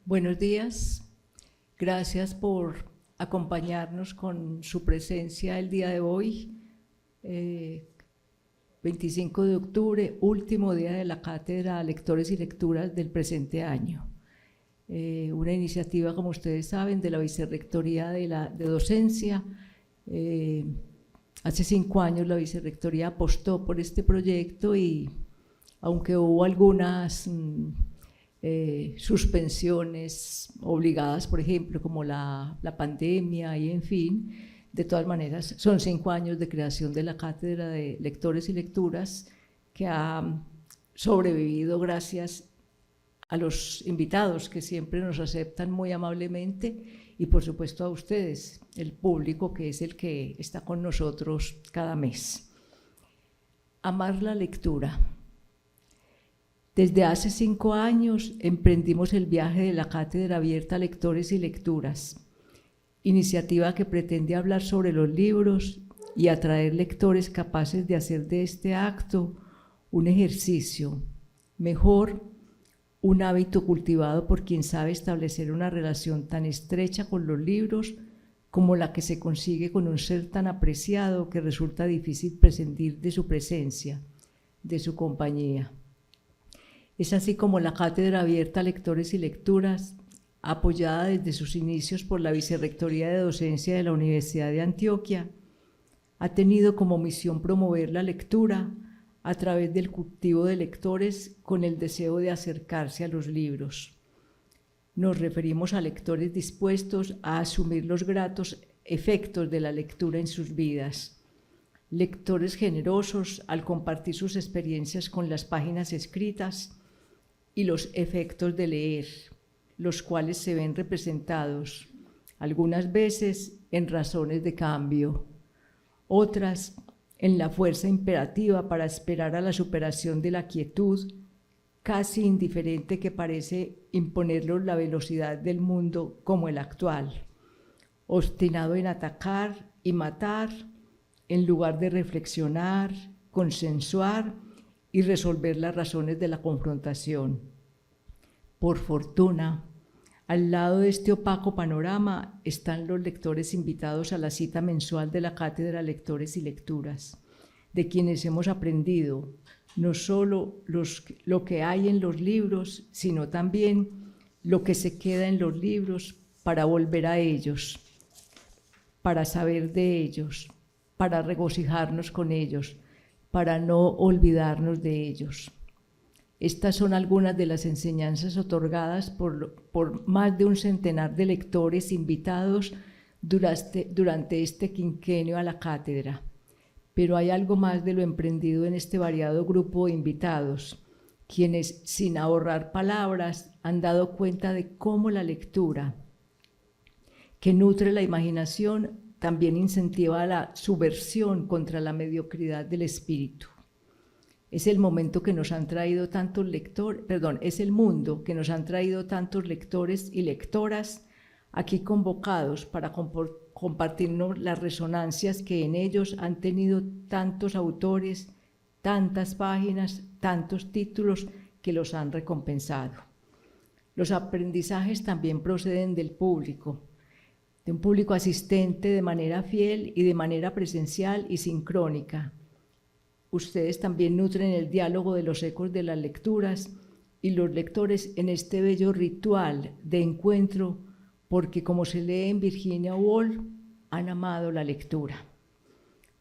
Buenos días, gracias por acompañarnos con su presencia el día de hoy, 25 de octubre, último día de la Cátedra Lectores y Lecturas del presente año. Una iniciativa, como ustedes saben, de la Vicerrectoría de Docencia. Hace 5 años la Vicerrectoría apostó por este proyecto y aunque hubo algunas suspensiones obligadas, por ejemplo, como la pandemia y en fin, de todas maneras son 5 años de creación de la Cátedra de Lectores y Lecturas que ha sobrevivido gracias a los invitados que siempre nos aceptan muy amablemente y por supuesto a ustedes, el público que es el que está con nosotros cada mes. Amar la lectura. Desde hace 5 años emprendimos el viaje de la Cátedra Abierta a Lectores y Lecturas, iniciativa que pretende hablar sobre los libros y atraer lectores capaces de hacer de este acto un ejercicio, mejor, un hábito cultivado por quien sabe establecer una relación tan estrecha con los libros como la que se consigue con un ser tan apreciado que resulta difícil prescindir de su presencia, de su compañía. Es así como la Cátedra Abierta a Lectores y Lecturas, apoyada desde sus inicios por la Vicerrectoría de Docencia de la Universidad de Antioquia, ha tenido como misión promover la lectura a través del cultivo de lectores con el deseo de acercarse a los libros. Nos referimos a lectores dispuestos a asumir los gratos efectos de la lectura en sus vidas, lectores generosos al compartir sus experiencias con las páginas escritas y los efectos de leer, los cuales se ven representados, algunas veces en razones de cambio, otras en la fuerza imperativa para esperar a la superación de la quietud, casi indiferente que parece imponernos la velocidad del mundo como el actual, obstinado en atacar y matar, en lugar de reflexionar, consensuar y resolver las razones de la confrontación. Por fortuna, al lado de este opaco panorama están los lectores invitados a la cita mensual de la Cátedra Lectores y Lecturas, de quienes hemos aprendido no solo lo que hay en los libros, sino también lo que se queda en los libros para volver a ellos, para saber de ellos, para regocijarnos con ellos, para no olvidarnos de ellos. Estas son algunas de las enseñanzas otorgadas por más de un centenar de lectores invitados durante este quinquenio a la cátedra. Pero hay algo más de lo emprendido en este variado grupo de invitados, quienes, sin ahorrar palabras, han dado cuenta de cómo la lectura, que nutre la imaginación, también incentiva la subversión contra la mediocridad del espíritu. Es el momento que nos han traído tantos lectores, es el mundo que nos han traído tantos lectores y lectoras aquí convocados para compartirnos las resonancias que en ellos han tenido tantos autores, tantas páginas, tantos títulos que los han recompensado. Los aprendizajes también proceden del público, de un público asistente de manera fiel y de manera presencial y sincrónica. Ustedes también nutren el diálogo de los ecos de las lecturas y los lectores en este bello ritual de encuentro, porque como se lee en Virginia Woolf, han amado la lectura.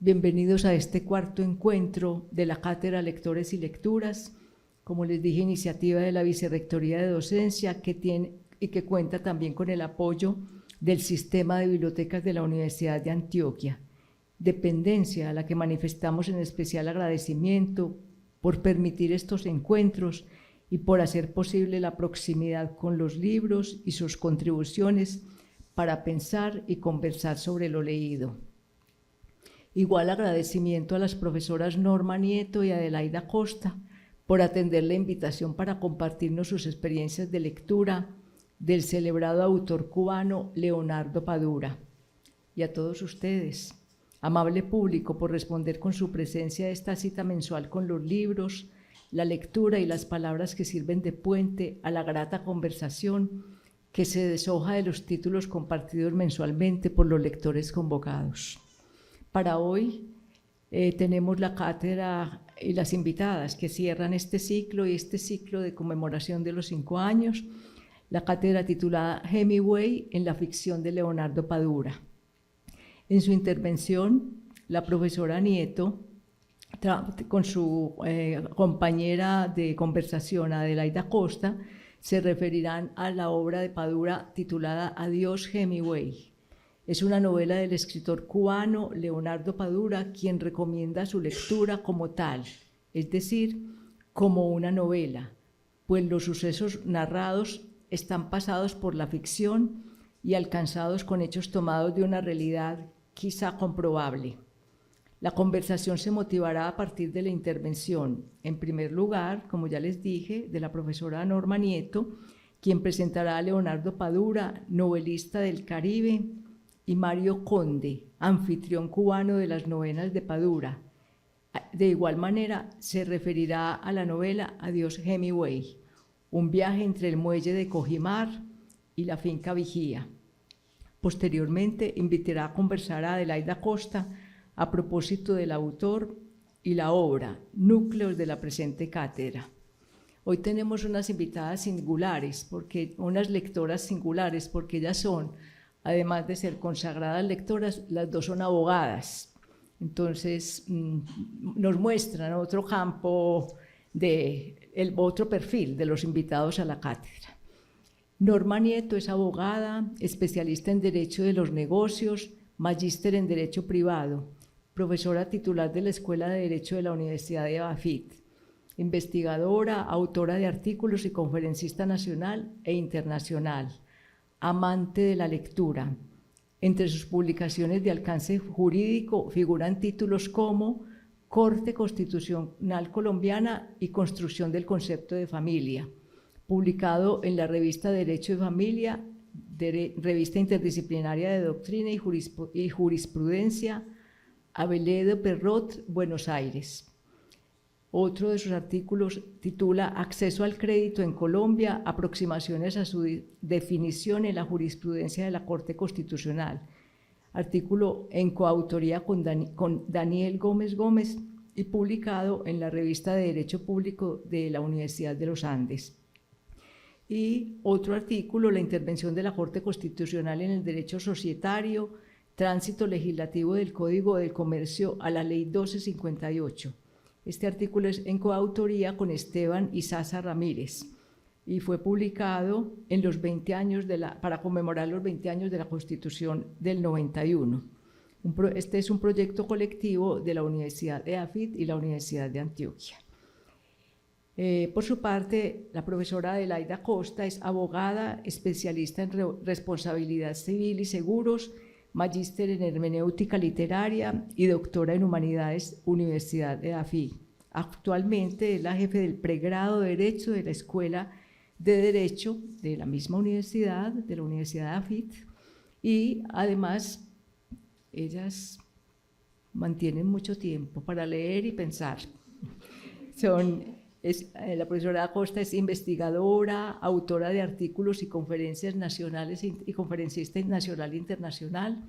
Bienvenidos a este cuarto encuentro de la Cátedra Lectores y Lecturas, como les dije, iniciativa de la Vicerrectoría de Docencia que cuenta también con el apoyo del Sistema de Bibliotecas de la Universidad de Antioquia, dependencia a la que manifestamos en especial agradecimiento por permitir estos encuentros y por hacer posible la proximidad con los libros y sus contribuciones para pensar y conversar sobre lo leído. Igual agradecimiento a las profesoras Norma Nieto y Adelaida Costa por atender la invitación para compartirnos sus experiencias de lectura del celebrado autor cubano Leonardo Padura. Y a todos ustedes, amable público, por responder con su presencia a esta cita mensual con los libros, la lectura y las palabras que sirven de puente a la grata conversación que se deshoja de los títulos compartidos mensualmente por los lectores convocados. Para hoy tenemos la cátedra y las invitadas que cierran este ciclo y este ciclo de conmemoración de los 5 años, la cátedra titulada Hemingway en la ficción de Leonardo Padura. En su intervención, la profesora Nieto, con su compañera de conversación Adelaida Costa, se referirán a la obra de Padura titulada Adiós Hemingway. Es una novela del escritor cubano Leonardo Padura, quien recomienda su lectura como tal, es decir, como una novela, pues los sucesos narrados están pasados por la ficción y alcanzados con hechos tomados de una realidad quizá comprobable. La conversación se motivará a partir de la intervención, en primer lugar, como ya les dije, de la profesora Norma Nieto, quien presentará a Leonardo Padura, novelista del Caribe, y Mario Conde, anfitrión cubano de las novenas de Padura. De igual manera, se referirá a la novela Adiós Hemingway, un viaje entre el muelle de Cojimar y la finca Vigía. Posteriormente, invitará a conversar a Adelaida Costa a propósito del autor y la obra, núcleos de la presente cátedra. Hoy tenemos unas invitadas singulares, unas lectoras singulares, porque ellas son, además de ser consagradas lectoras, las dos son abogadas. Entonces, nos muestran otro campo, otro perfil de los invitados a la cátedra. Norma Nieto es abogada, especialista en Derecho de los Negocios, magíster en Derecho Privado, profesora titular de la Escuela de Derecho de la Universidad de AFIT, investigadora, autora de artículos y conferencista nacional e internacional, amante de la lectura. Entre sus publicaciones de alcance jurídico figuran títulos como Corte Constitucional Colombiana y Construcción del Concepto de Familia, publicado en la revista Derecho de Familia, revista interdisciplinaria de doctrina y jurisprudencia, Aveledo Perrot, Buenos Aires. Otro de sus artículos titula Acceso al crédito en Colombia, aproximaciones a su definición en la jurisprudencia de la Corte Constitucional. Artículo en coautoría con Daniel Gómez Gómez y publicado en la revista de Derecho Público de la Universidad de los Andes. Y otro artículo, la intervención de la Corte Constitucional en el derecho societario, tránsito legislativo del Código del Comercio a la Ley 1258. Este artículo es en coautoría con Esteban Izaza Ramírez y fue publicado en los 20 años para conmemorar los 20 años de la Constitución del 91. Este es un proyecto colectivo de la Universidad de AFIT y la Universidad de Antioquia. Por su parte, la profesora Adelaida Costa es abogada, especialista en responsabilidad civil y seguros, magíster en hermenéutica literaria y doctora en humanidades, Universidad de AFIT. Actualmente es la jefe del pregrado de Derecho de la Escuela de Derecho de la misma universidad, de la Universidad de AFIT, y además ellas mantienen mucho tiempo para leer y pensar. La profesora Acosta es investigadora, autora de artículos y conferencias nacionales y conferencista nacional e internacional.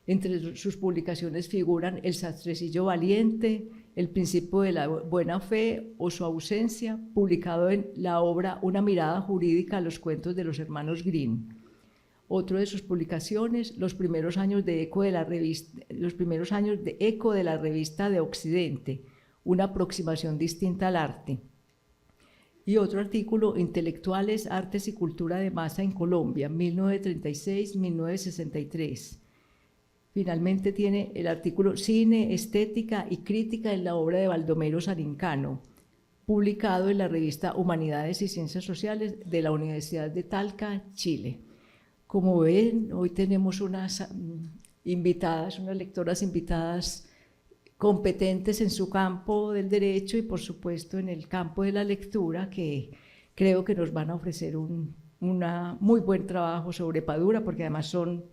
Entre sus publicaciones figuran El sastrecillo valiente, El principio de la buena fe o su ausencia, publicado en la obra Una mirada jurídica a los cuentos de los hermanos Grimm. Otro de sus publicaciones, los primeros años de eco de la revista de Occidente, una aproximación distinta al arte. Y otro artículo, Intelectuales, Artes y Cultura de Masa en Colombia, 1936-1963. Finalmente tiene el artículo Cine, Estética y Crítica en la obra de Baldomero Sarincano, publicado en la revista Humanidades y Ciencias Sociales de la Universidad de Talca, Chile. Como ven, hoy tenemos unas lectoras invitadas competentes en su campo del derecho y, por supuesto, en el campo de la lectura, que creo que nos van a ofrecer un muy buen trabajo sobre Padura, porque además son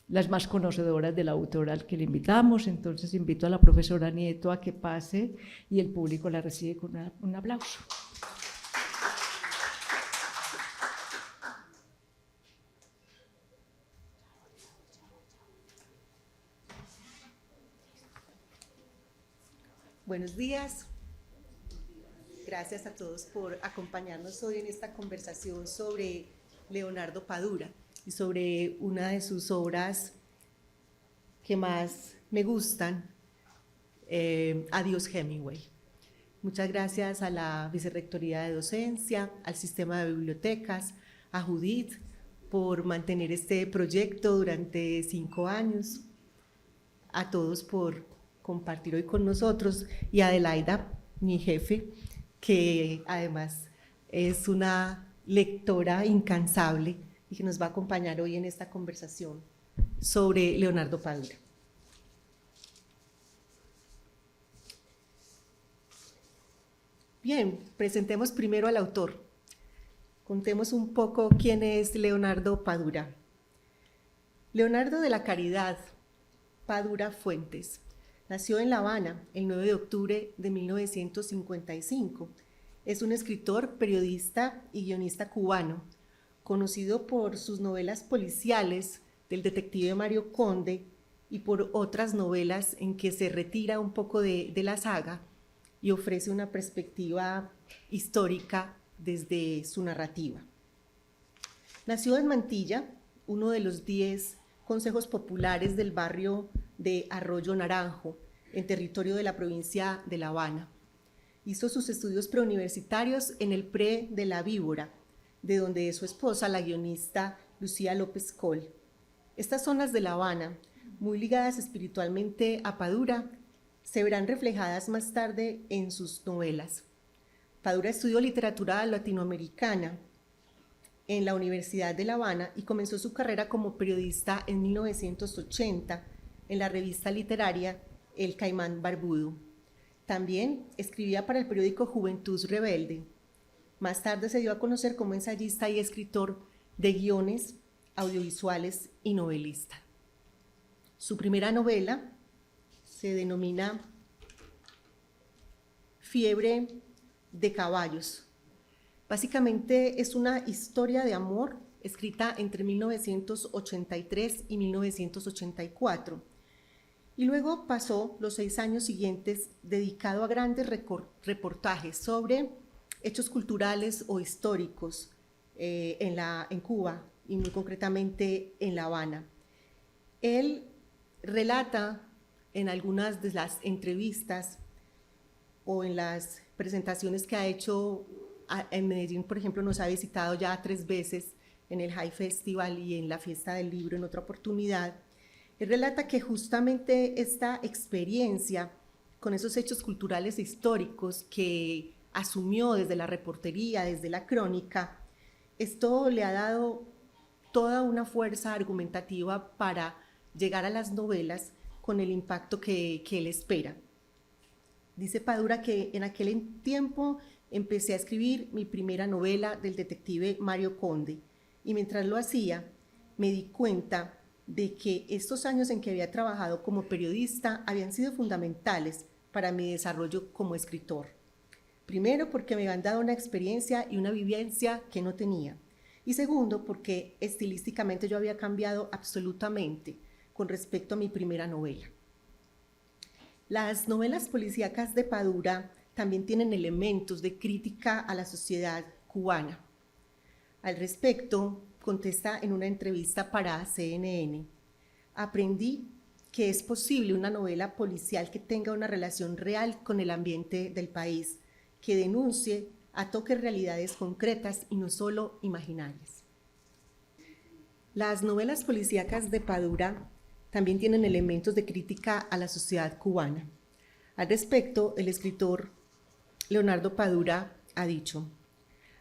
las más conocedoras del autor al que le invitamos. Entonces, invito a la profesora Nieto a que pase y el público la recibe con un aplauso. Buenos días. Gracias a todos por acompañarnos hoy en esta conversación sobre Leonardo Padura y sobre una de sus obras que más me gustan, Adiós Hemingway. Muchas gracias a la Vicerrectoría de Docencia, al Sistema de Bibliotecas, a Judith por mantener este proyecto durante 5 años, a todos por compartir hoy con nosotros y a Adelaida, mi jefe, que además es una lectora incansable y que nos va a acompañar hoy en esta conversación sobre Leonardo Padura. Bien, presentemos primero al autor. Contemos un poco quién es Leonardo Padura. Leonardo de la Caridad Padura Fuentes nació en La Habana el 9 de octubre de 1955. Es un escritor, periodista y guionista cubano, conocido por sus novelas policiales del detective Mario Conde y por otras novelas en que se retira un poco de la saga y ofrece una perspectiva histórica desde su narrativa. Nació en Mantilla, uno de los 10 consejos populares del barrio de Arroyo Naranjo, en territorio de la provincia de La Habana. Hizo sus estudios preuniversitarios en el PRE de La Víbora, de donde es su esposa, la guionista Lucía López Col. Estas zonas de La Habana, muy ligadas espiritualmente a Padura, se verán reflejadas más tarde en sus novelas. Padura estudió literatura latinoamericana en la Universidad de La Habana y comenzó su carrera como periodista en 1980 en la revista literaria El Caimán Barbudo. También escribía para el periódico Juventud Rebelde. Más tarde se dio a conocer como ensayista y escritor de guiones audiovisuales y novelista. Su primera novela se denomina Fiebre de caballos. Básicamente es una historia de amor escrita entre 1983 y 1984. Y luego pasó los 6 años siguientes dedicado a grandes reportajes sobre hechos culturales o históricos en Cuba y muy concretamente en La Habana. Él relata en algunas de las entrevistas o en las presentaciones que ha hecho en Medellín, por ejemplo, nos ha visitado ya 3 veces en el High Festival y en la Fiesta del Libro en otra oportunidad. Él relata que justamente esta experiencia con esos hechos culturales e históricos que asumió desde la reportería, desde la crónica, esto le ha dado toda una fuerza argumentativa para llegar a las novelas con el impacto que él espera. Dice Padura que en aquel tiempo empecé a escribir mi primera novela del detective Mario Conde y mientras lo hacía me di cuenta de que estos años en que había trabajado como periodista habían sido fundamentales para mi desarrollo como escritor. Primero, porque me habían dado una experiencia y una vivencia que no tenía. Y segundo, porque estilísticamente yo había cambiado absolutamente con respecto a mi primera novela. Las novelas policíacas de Padura también tienen elementos de crítica a la sociedad cubana. Al respecto, contesta en una entrevista para CNN: aprendí que es posible una novela policial que tenga una relación real con el ambiente del país, que denuncie, toque realidades concretas y no solo imaginarias. Las novelas policíacas de Padura también tienen elementos de crítica a la sociedad cubana. Al respecto, el escritor Leonardo Padura ha dicho: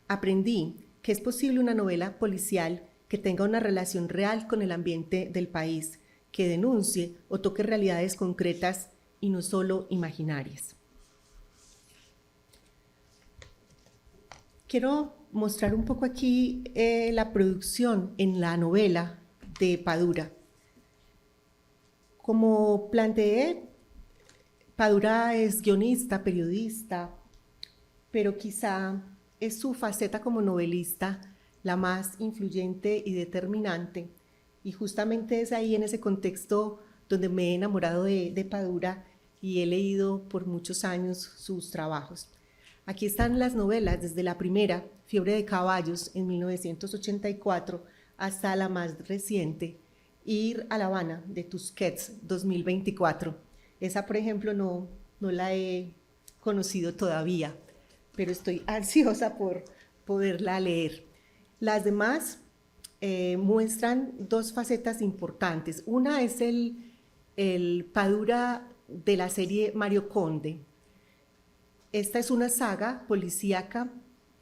aprendí que es posible una novela policial que tenga una relación real con el ambiente del país, que denuncie o toque realidades concretas y no solo imaginarias. Quiero mostrar un poco aquí la producción en la novela de Padura. Como planteé, Padura es guionista, periodista, pero quizá es su faceta como novelista la más influyente y determinante, y justamente es ahí en ese contexto donde me he enamorado de Padura y he leído por muchos años sus trabajos. Aquí están las novelas, desde la primera, Fiebre de caballos, en 1984, hasta la más reciente, Ir a La Habana, de Tusquets, 2024. Esa, por ejemplo, no la he conocido todavía, pero estoy ansiosa por poderla leer. Las demás muestran dos facetas importantes. Una es el Padura de la serie Mario Conde. Esta es una saga policíaca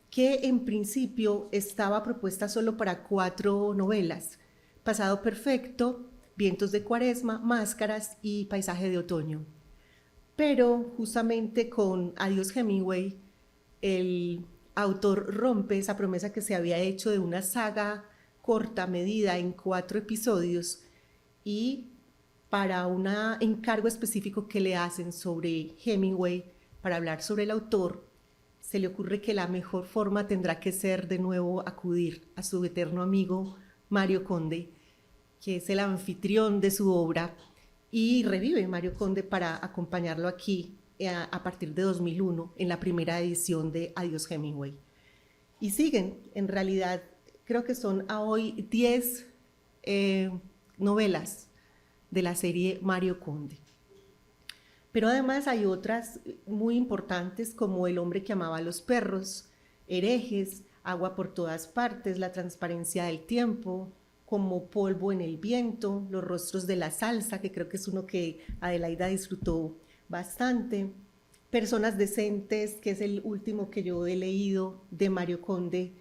que en principio estaba propuesta solo para 4 novelas: Pasado Perfecto, Vientos de Cuaresma, Máscaras y Paisaje de Otoño. Pero justamente con Adiós Hemingway, el autor rompe esa promesa que se había hecho de una saga corta, medida en 4 episodios, y para un encargo específico que le hacen sobre Hemingway, para hablar sobre el autor, se le ocurre que la mejor forma tendrá que ser de nuevo acudir a su eterno amigo Mario Conde, que es el anfitrión de su obra, y revive Mario Conde para acompañarlo aquí a partir de 2001 en la primera edición de Adiós Hemingway. Y siguen, en realidad creo que son a hoy 10 novelas de la serie Mario Conde. Pero además hay otras muy importantes, como El hombre que amaba a los perros, Herejes, Agua por todas partes, La transparencia del tiempo, Como polvo en el viento, Los rostros de la salsa, que creo que es uno que Adelaida disfrutó bastante, Personas decentes, que es el último que yo he leído de Mario Conde,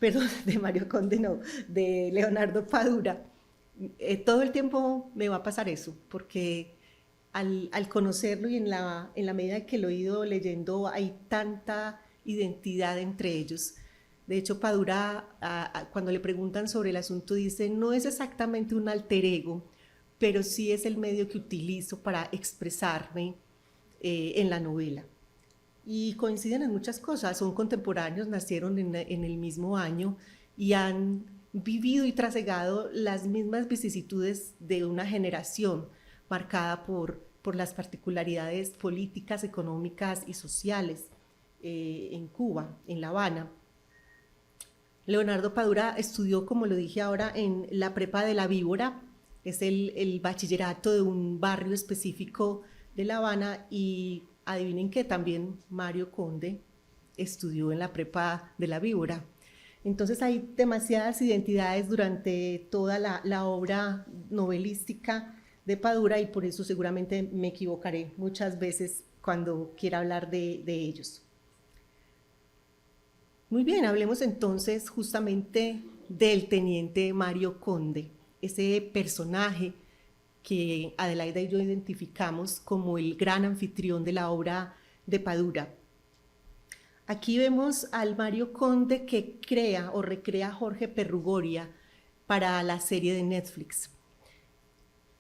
perdón, de Mario Conde no, de Leonardo Padura. Todo el tiempo me va a pasar eso, porque al conocerlo y en la medida que lo he ido leyendo, hay tanta identidad entre ellos. De hecho, Padura, cuando le preguntan sobre el asunto, dice: no es exactamente un alter ego, pero sí es el medio que utilizo para expresarme en la novela. Y coinciden en muchas cosas, son contemporáneos, nacieron en el mismo año y han vivido y trasegado las mismas vicisitudes de una generación marcada por las particularidades políticas, económicas y sociales en Cuba, en La Habana. Leonardo Padura estudió, como lo dije ahora, en la Prepa de La Víbora, es el bachillerato de un barrio específico de La Habana, y adivinen que también Mario Conde estudió en la Prepa de La Víbora. Entonces hay demasiadas identidades durante toda la obra novelística de Padura, y por eso seguramente me equivocaré muchas veces cuando quiera hablar de ellos. Muy bien, hablemos entonces justamente del teniente Mario Conde, ese personaje que Adelaida y yo identificamos como el gran anfitrión de la obra de Padura. Aquí vemos al Mario Conde que crea o recrea Jorge Perrugoria para la serie de Netflix.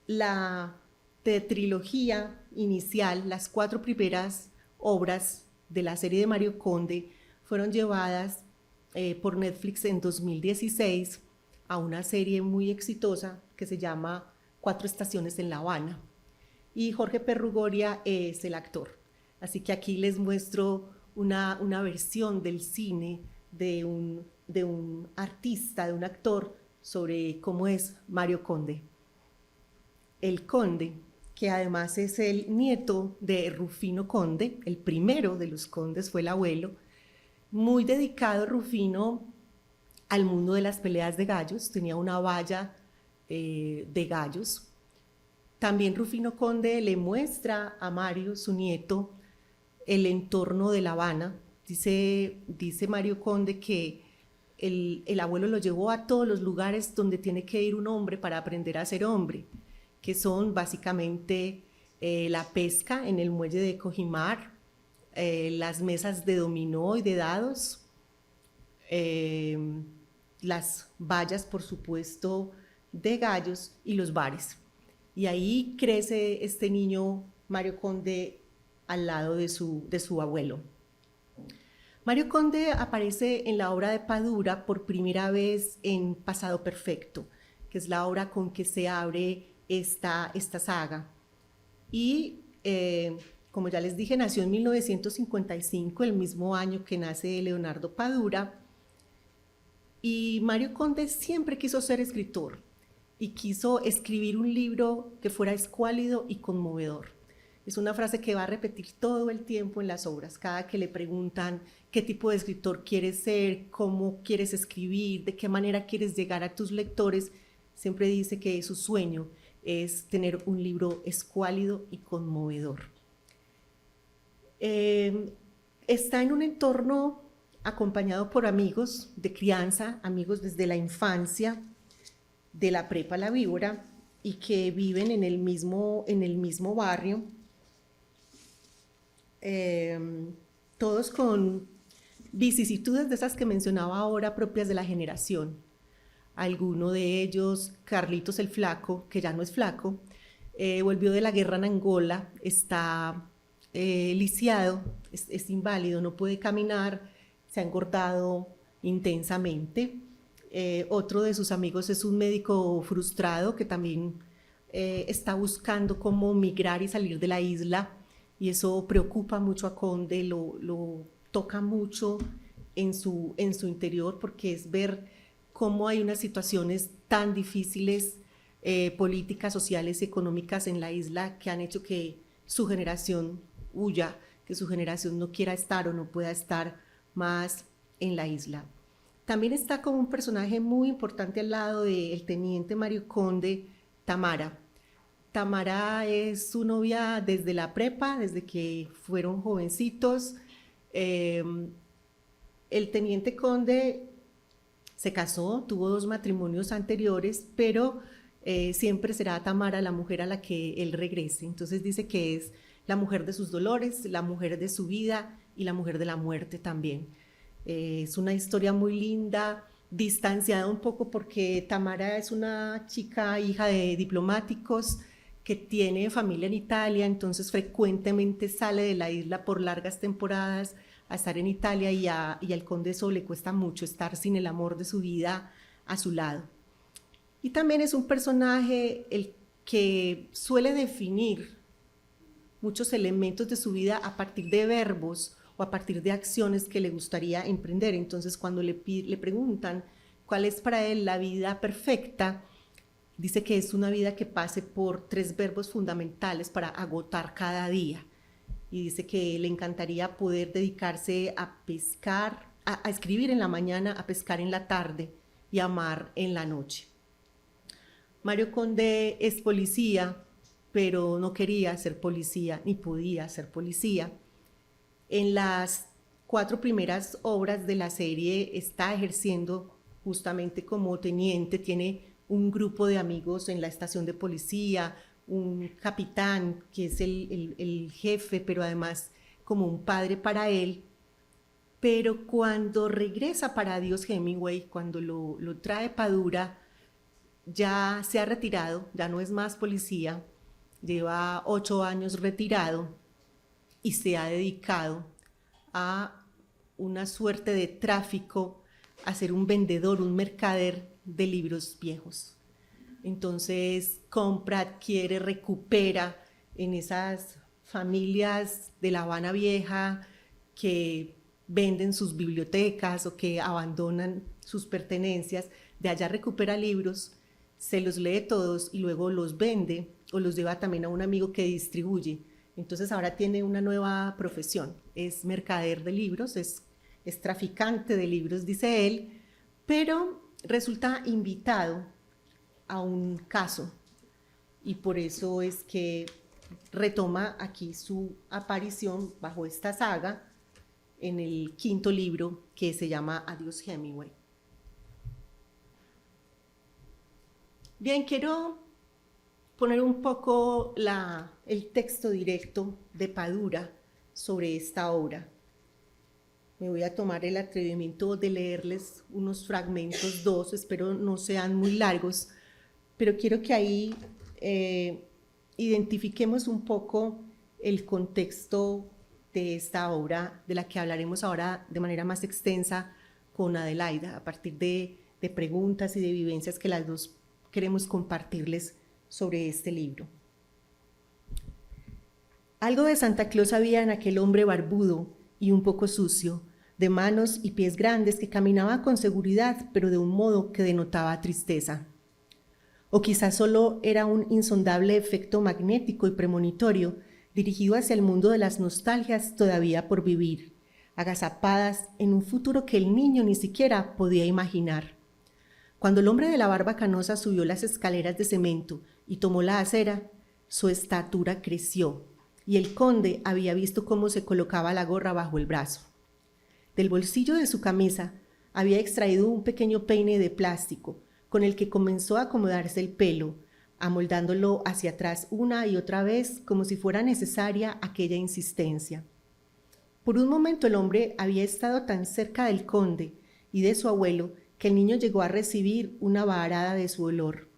La trilogía inicial, las 4 primeras obras de la serie de Mario Conde, fueron llevadas por Netflix en 2016 a una serie muy exitosa que se llama 4 estaciones en La Habana, y Jorge Perrugoria es el actor. Así que aquí les muestro una versión del cine de un artista, de un actor, sobre cómo es Mario Conde. El Conde, que además es el nieto de Rufino Conde, el primero de los condes, fue el abuelo, muy dedicado Rufino al mundo de las peleas de gallos, tenía una valla de gallos. También Rufino Conde le muestra a Mario, su nieto, el entorno de La Habana. Dice Mario Conde que el abuelo lo llevó a todos los lugares donde tiene que ir un hombre para aprender a ser hombre, que son básicamente la pesca en el muelle de Cojimar, las mesas de dominó y de dados, las vallas, por supuesto, de gallos, y los bares. Y ahí crece este niño Mario Conde al lado de su abuelo. Mario Conde aparece en la obra de Padura por primera vez en Pasado Perfecto, que es la obra con que se abre esta saga. Y como ya les dije, nació en 1955, el mismo año que nace Leonardo Padura, y Mario Conde siempre quiso ser escritor y quiso escribir un libro que fuera escuálido y conmovedor. Es una frase que va a repetir todo el tiempo en las obras, cada que le preguntan qué tipo de escritor quieres ser, cómo quieres escribir, de qué manera quieres llegar a tus lectores, siempre dice que su sueño es tener un libro escuálido y conmovedor. Está en un entorno acompañado por amigos de crianza, amigos desde la infancia, de la prepa La Víbora, y que viven en el mismo barrio, todos con vicisitudes de esas que mencionaba ahora propias de la generación. Alguno de ellos, Carlitos el Flaco, que ya no es flaco, volvió de la guerra en Angola, está lisiado, es inválido, no puede caminar, se ha engordado intensamente. Otro de sus amigos es un médico frustrado que también está buscando cómo migrar y salir de la isla, y eso preocupa mucho a Conde, lo toca mucho en su interior, porque es ver cómo hay unas situaciones tan difíciles, políticas, sociales y económicas en la isla, que han hecho que su generación huya, que su generación no quiera estar o no pueda estar más en la isla. También está como un personaje muy importante al lado del teniente Mario Conde, Tamara. Tamara es su novia desde la prepa, desde que fueron jovencitos. El teniente Conde se casó, tuvo 2 matrimonios anteriores, pero siempre será Tamara la mujer a la que él regrese. Entonces dice que es la mujer de sus dolores, la mujer de su vida y la mujer de la muerte también. Es una historia muy linda, distanciada un poco porque Tamara es una chica hija de diplomáticos que tiene familia en Italia, entonces frecuentemente sale de la isla por largas temporadas a estar en Italia, y al conde eso le cuesta mucho, estar sin el amor de su vida a su lado. Y también es un personaje el que suele definir muchos elementos de su vida a partir de verbos o a partir de acciones que le gustaría emprender. Entonces, cuando le preguntan cuál es para él la vida perfecta, dice que es una vida que pase por 3 verbos fundamentales para agotar cada día. Y dice que le encantaría poder dedicarse a pescar, a escribir en la mañana, a pescar en la tarde y a amar en la noche. Mario Conde es policía, pero no quería ser policía ni podía ser policía. En las 4 primeras obras de la serie está ejerciendo justamente como teniente, tiene un grupo de amigos en la estación de policía, un capitán que es el jefe, pero además como un padre para él. Pero cuando regresa para Adiós Hemingway, cuando lo trae Padura, ya se ha retirado, ya no es más policía, lleva 8 años retirado y se ha dedicado a una suerte de tráfico, a ser un vendedor, un mercader de libros viejos. Entonces compra, adquiere, recupera en esas familias de La Habana Vieja que venden sus bibliotecas o que abandonan sus pertenencias, de allá recupera libros, se los lee todos y luego los vende o los lleva también a un amigo que distribuye. Entonces ahora tiene una nueva profesión, es mercader de libros, es traficante de libros, dice él, pero resulta invitado a un caso, y por eso es que retoma aquí su aparición bajo esta saga en el 5º libro, que se llama Adiós Hemingway. Bien, quiero poner un poco el texto directo de Padura sobre esta obra. Me voy a tomar el atrevimiento de leerles unos fragmentos, 2, espero no sean muy largos, pero quiero que ahí identifiquemos un poco el contexto de esta obra, de la que hablaremos ahora de manera más extensa con Adelaida, a partir de preguntas y de vivencias que las dos queremos compartirles sobre este libro. Algo de Santa Claus había en aquel hombre barbudo y un poco sucio, de manos y pies grandes, que caminaba con seguridad, pero de un modo que denotaba tristeza. O quizás solo era un insondable efecto magnético y premonitorio dirigido hacia el mundo de las nostalgias todavía por vivir, agazapadas en un futuro que el niño ni siquiera podía imaginar. Cuando el hombre de la barba canosa subió las escaleras de cemento y tomó la acera, su estatura creció y el conde había visto cómo se colocaba la gorra bajo el brazo. Del bolsillo de su camisa había extraído un pequeño peine de plástico con el que comenzó a acomodarse el pelo, amoldándolo hacia atrás una y otra vez como si fuera necesaria aquella insistencia. Por un momento el hombre había estado tan cerca del conde y de su abuelo que el niño llegó a recibir una varada de su olor.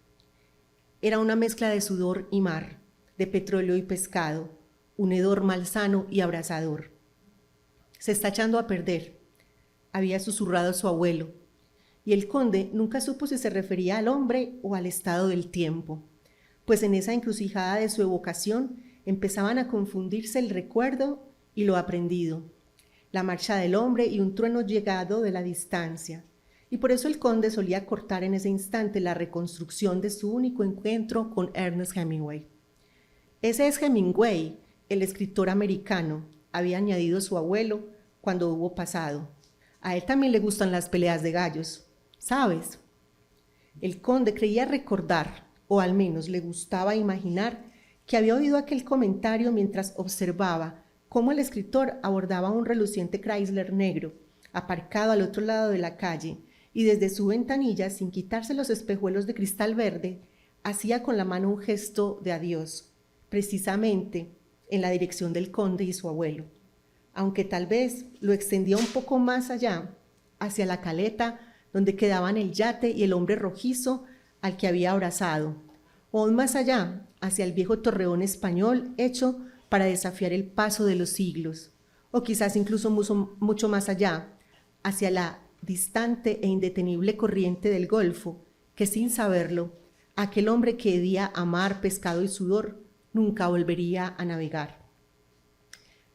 Era una mezcla de sudor y mar, de petróleo y pescado, un hedor malsano y abrasador. «Se está echando a perder», había susurrado su abuelo, y el conde nunca supo si se refería al hombre o al estado del tiempo, pues en esa encrucijada de su evocación empezaban a confundirse el recuerdo y lo aprendido, la marcha del hombre y un trueno llegado de la distancia, y por eso el conde solía cortar en ese instante la reconstrucción de su único encuentro con Ernest Hemingway. «Ese es Hemingway, el escritor americano», había añadido su abuelo cuando hubo pasado. «A él también le gustan las peleas de gallos, ¿sabes?». El conde creía recordar, o al menos le gustaba imaginar, que había oído aquel comentario mientras observaba cómo el escritor abordaba un reluciente Chrysler negro, aparcado al otro lado de la calle, y desde su ventanilla, sin quitarse los espejuelos de cristal verde, hacía con la mano un gesto de adiós, precisamente en la dirección del conde y su abuelo, aunque tal vez lo extendía un poco más allá, hacia la caleta donde quedaban el yate y el hombre rojizo al que había abrazado, o aún más allá, hacia el viejo torreón español hecho para desafiar el paso de los siglos, o quizás incluso mucho más allá, hacia la distante e indetenible corriente del Golfo, que sin saberlo, aquel hombre que hedía a mar, pescado y sudor, nunca volvería a navegar.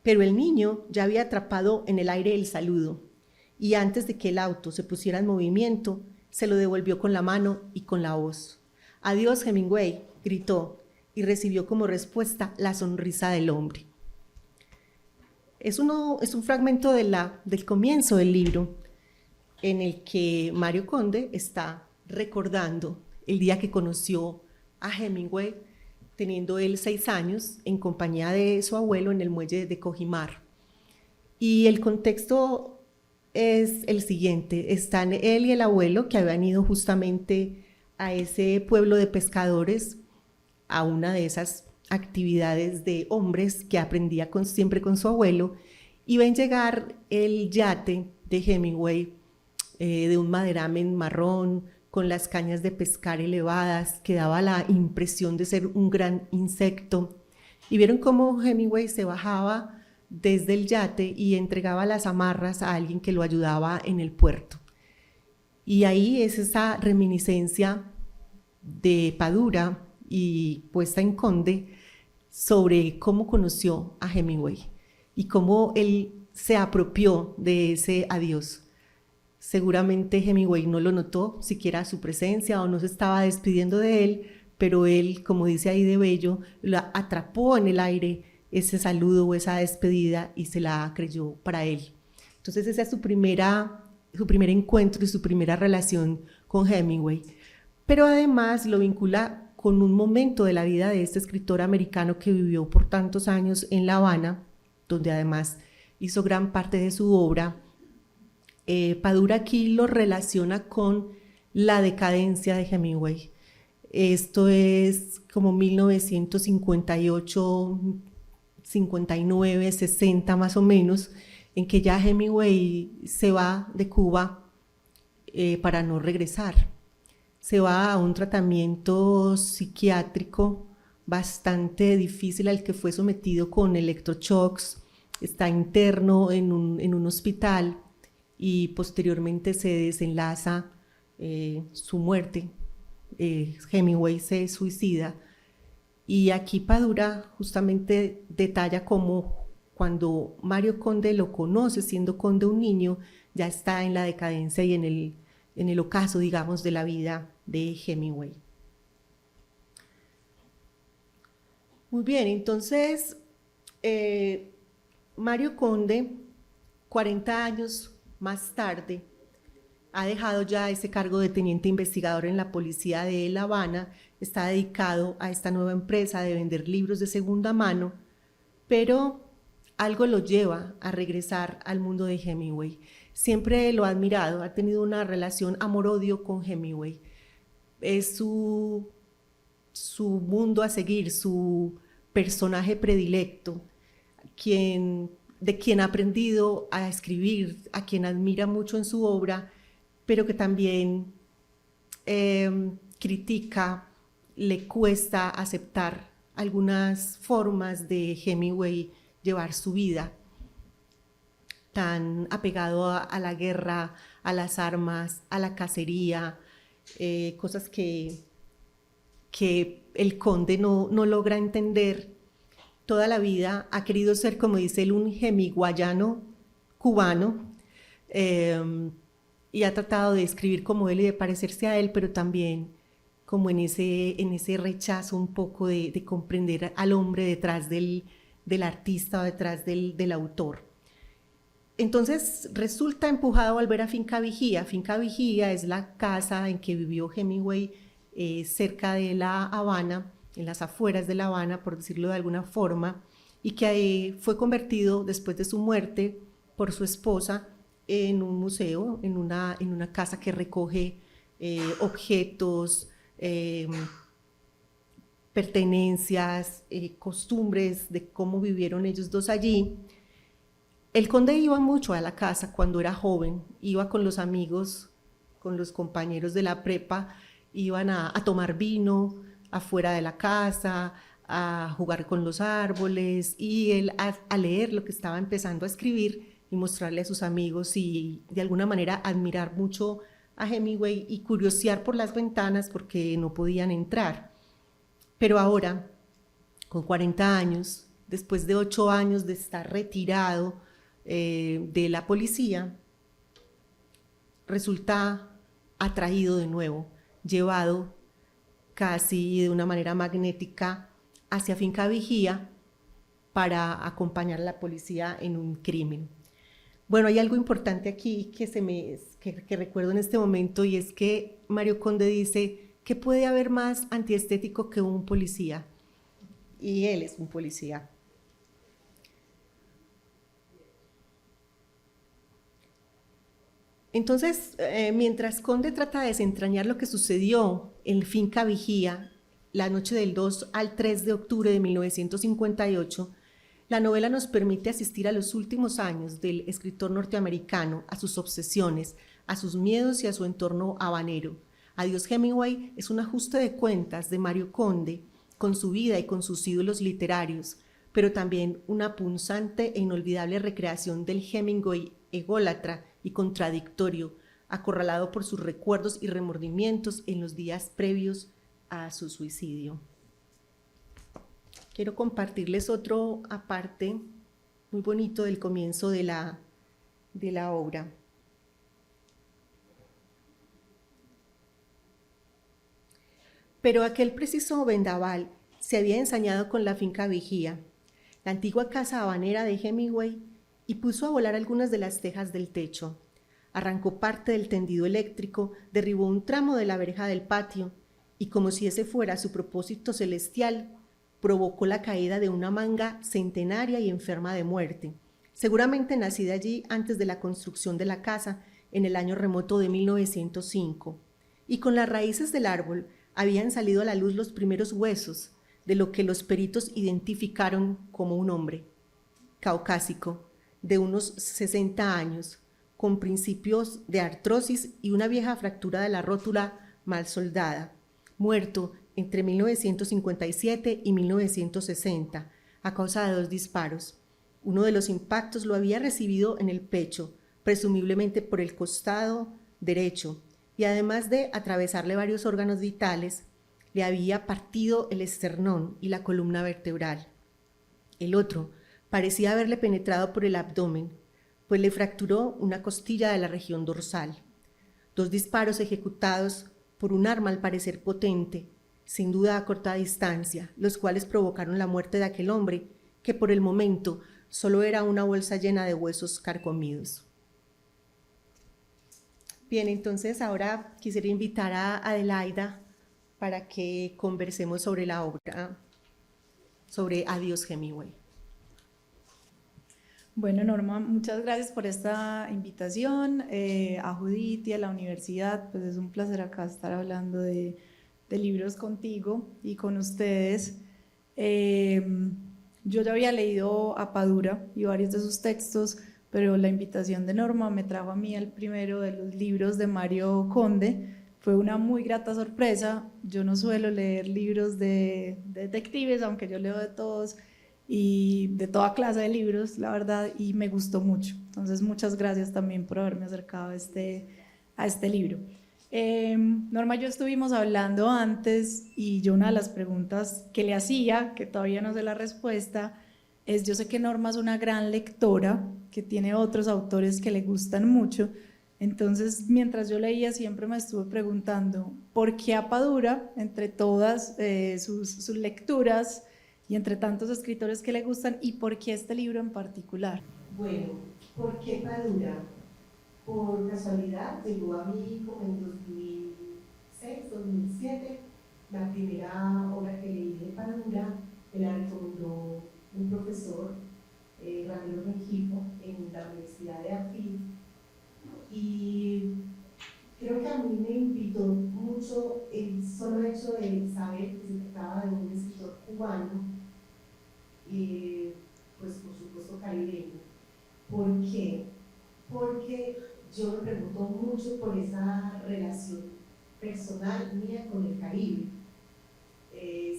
Pero el niño ya había atrapado en el aire el saludo, y antes de que el auto se pusiera en movimiento, se lo devolvió con la mano y con la voz. «Adiós, Hemingway», gritó, y recibió como respuesta la sonrisa del hombre. Es un fragmento del comienzo del libro, en el que Mario Conde está recordando el día que conoció a Hemingway, teniendo él 6 años, en compañía de su abuelo en el muelle de Cojimar. Y el contexto es el siguiente: están él y el abuelo, que habían ido justamente a ese pueblo de pescadores, a una de esas actividades de hombres que aprendía siempre con su abuelo, y ven llegar el yate de Hemingway, de un maderamen marrón, con las cañas de pescar elevadas, que daba la impresión de ser un gran insecto, y vieron cómo Hemingway se bajaba desde el yate y entregaba las amarras a alguien que lo ayudaba en el puerto. Y ahí es esa reminiscencia de Padura y puesta en Conde sobre cómo conoció a Hemingway y cómo él se apropió de ese adiós. Seguramente Hemingway no lo notó siquiera su presencia o no se estaba despidiendo de él, pero él, como dice ahí de Bello, la atrapó en el aire ese saludo o esa despedida y se la creyó para él. Entonces ese es su primer encuentro y su primera relación con Hemingway. Pero además lo vincula con un momento de la vida de este escritor americano que vivió por tantos años en La Habana, donde además hizo gran parte de su obra. Padura aquí lo relaciona con la decadencia de Hemingway. Esto es como 1958, 59, 60 más o menos, en que ya Hemingway se va de Cuba para no regresar. Se va a un tratamiento psiquiátrico bastante difícil al que fue sometido con electroshocks, está interno en un hospital y posteriormente se desenlaza su muerte. Hemingway se suicida Y aquí Padura justamente detalla cómo cuando Mario Conde lo conoce, siendo Conde un niño, ya está en la decadencia y en el ocaso, digamos, de la vida de Hemingway. Muy bien, entonces Mario Conde, 40 años más tarde, ha dejado ya ese cargo de teniente investigador en la policía de La Habana, está dedicado a esta nueva empresa de vender libros de segunda mano, pero algo lo lleva a regresar al mundo de Hemingway. Siempre lo ha admirado, ha tenido una relación amor-odio con Hemingway. Es su mundo a seguir, su personaje predilecto, de quien ha aprendido a escribir, a quien admira mucho en su obra, pero que también critica, le cuesta aceptar algunas formas de Hemingway llevar su vida, tan apegado a la guerra, a las armas, a la cacería, cosas que el Conde no logra entender. Toda la vida ha querido ser, como dice él, un hemingwayano cubano, y ha tratado de escribir como él y de parecerse a él, pero también como en ese rechazo un poco de comprender al hombre detrás del artista o detrás del autor. Entonces resulta empujado a volver a Finca Vigía. Finca Vigía es la casa en que vivió Hemingway cerca de La Habana, en las afueras de La Habana, por decirlo de alguna forma, y que fue convertido después de su muerte por su esposa en un museo, en una casa que recoge objetos, pertenencias, costumbres de cómo vivieron ellos dos allí. El Conde iba mucho a la casa cuando era joven, iba con los amigos, con los compañeros de la prepa, iban a tomar vino afuera de la casa, a jugar con los árboles y él a leer lo que estaba empezando a escribir y mostrarle a sus amigos y de alguna manera admirar mucho a Hemingway y curiosear por las ventanas porque no podían entrar. Pero ahora, con 40 años, después de 8 años de estar retirado de la policía, resulta atraído de nuevo, llevado casi de una manera magnética hacia Finca Vigía para acompañar a la policía en un crimen. Bueno, hay algo importante aquí que recuerdo en este momento, y es que Mario Conde dice que puede haber más antiestético que un policía, y él es un policía. Entonces, mientras Conde trata de desentrañar lo que sucedió en Finca Vigía la noche del 2 al 3 de octubre de 1958, la novela nos permite asistir a los últimos años del escritor norteamericano, a sus obsesiones, a sus miedos y a su entorno habanero. Adiós Hemingway es un ajuste de cuentas de Mario Conde con su vida y con sus ídolos literarios, pero también una punzante e inolvidable recreación del Hemingway ególatra y contradictorio, acorralado por sus recuerdos y remordimientos en los días previos a su suicidio. Quiero compartirles otro aparte muy bonito del comienzo de la obra. Pero aquel preciso vendaval se había ensañado con la Finca Vigía, la antigua casa habanera de Hemingway, y puso a volar algunas de las tejas del techo. Arrancó parte del tendido eléctrico, derribó un tramo de la verja del patio y, como si ese fuera su propósito celestial, provocó la caída de una manga centenaria y enferma de muerte, seguramente nacida allí antes de la construcción de la casa en el año remoto de 1905. Y con las raíces del árbol habían salido a la luz los primeros huesos de lo que los peritos identificaron como un hombre caucásico, de unos 60 años, con principios de artrosis y una vieja fractura de la rótula mal soldada, muerto entre 1957 y 1960 a causa de 2 disparos. Uno de los impactos lo había recibido en el pecho, presumiblemente por el costado derecho, y además de atravesarle varios órganos vitales, le había partido el esternón y la columna vertebral. El otro parecía haberle penetrado por el abdomen, pues le fracturó una costilla de la región dorsal. 2 disparos ejecutados por un arma al parecer potente, sin duda a corta distancia, los cuales provocaron la muerte de aquel hombre, que por el momento solo era una bolsa llena de huesos carcomidos. Bien, entonces ahora quisiera invitar a Adelaida para que conversemos sobre la obra, sobre Adiós Hemingway. Bueno, Norma, muchas gracias por esta invitación. A Judith y a la universidad, pues es un placer acá estar hablando de libros contigo y con ustedes. Yo ya había leído a Padura y varios de sus textos, pero la invitación de Norma me trajo a mí el primero de los libros de Mario Conde. Fue una muy grata sorpresa. Yo no suelo leer libros de detectives, aunque yo leo de todos y de toda clase de libros, la verdad, y me gustó mucho. Entonces, muchas gracias también por haberme acercado a este libro. Norma y yo estuvimos hablando antes y yo una de las preguntas que le hacía, que todavía no sé la respuesta, es: yo sé que Norma es una gran lectora, que tiene otros autores que le gustan mucho, entonces mientras yo leía siempre me estuve preguntando ¿por qué a Padura, entre todas sus lecturas y entre tantos escritores que le gustan, y por qué este libro en particular? Bueno, ¿por qué Padura? Por casualidad llegó a mí como en 2006, 2007, la primera obra que leí de Padura. Me la recomendó un profesor, Ramiro Rengifo, en la Universidad de Afil, y creo que a mí me invitó mucho el solo hecho de saber que se trataba de un escritor cubano, pues por supuesto caribeño. ¿Por qué? Porque yo me pregunto mucho por esa relación personal mía con el Caribe.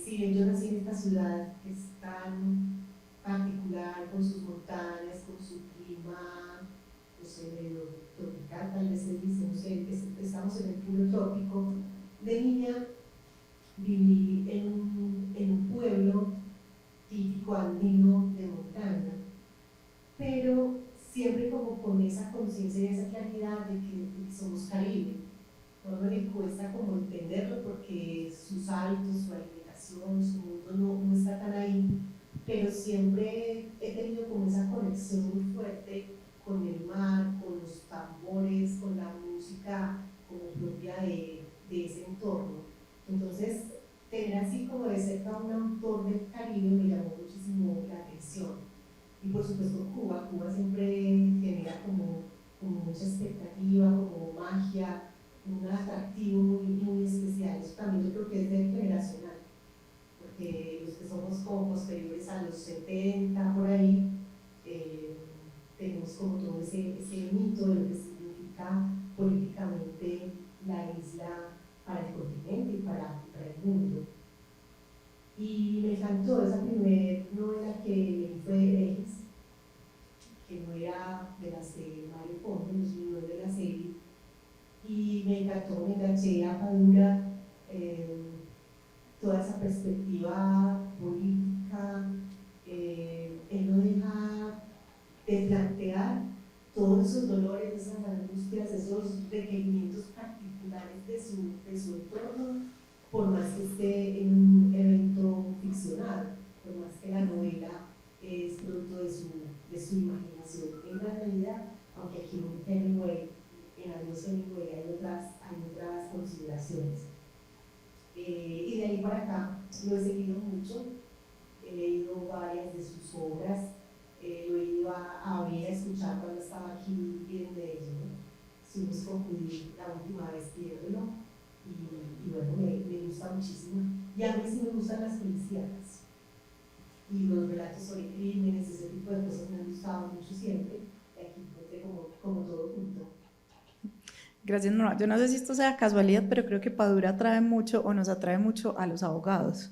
Si bien yo nací en esta ciudad que es tan particular, con sus montañas, con su clima, no sé, medio tropical, tal vez se dice, no sé, estamos en el puro trópico. De niña viví en un pueblo típico andino de montaña, pero siempre como con esa conciencia y esa claridad de que somos Caribe. A uno le cuesta como entenderlo porque sus hábitos, su alimentación, su mundo no está tan ahí, pero siempre he tenido como esa conexión muy fuerte con el mar, con los tambores, con la música como propia de ese entorno. Entonces, tener así como de cerca a un autor del Caribe me llamó muchísimo la atención. Y por supuesto Cuba siempre genera como mucha expectativa, como magia, un atractivo muy especial. Eso también yo creo que es generacional, porque los que somos como posteriores a los 70 por ahí, tenemos como todo ese mito de lo que significa políticamente la isla para el continente y para el mundo. Y me encantó esa primera novela que leí, fue Herejes, que no era de las de Mario Conde, no es de la serie, y me encantó, me enganché a Padura, toda esa perspectiva política. Él no deja de plantear todos esos dolores, esas angustias, esos requerimientos particulares de su entorno, por más que esté en un evento ficcional, por más que la novela es producto de su imaginación en la realidad, aunque aquí en Hemingway, en Adiós Hemingway, hay otras consideraciones. Y de ahí para acá lo he seguido mucho, he leído varias de sus obras, lo he ido a ver, a escuchar cuando estaba aquí en Medellín, estuvimos con Judith la última vez viéndolo, y bueno, me gusta muchísimo. Y a mí sí me gustan las policíacas y los relatos sobre crímenes, ese tipo de cosas me han gustado mucho siempre, y aquí encontré como todo junto. Gracias, Norma. Yo no sé si esto sea casualidad, pero creo que Padura atrae mucho o nos atrae mucho a los abogados.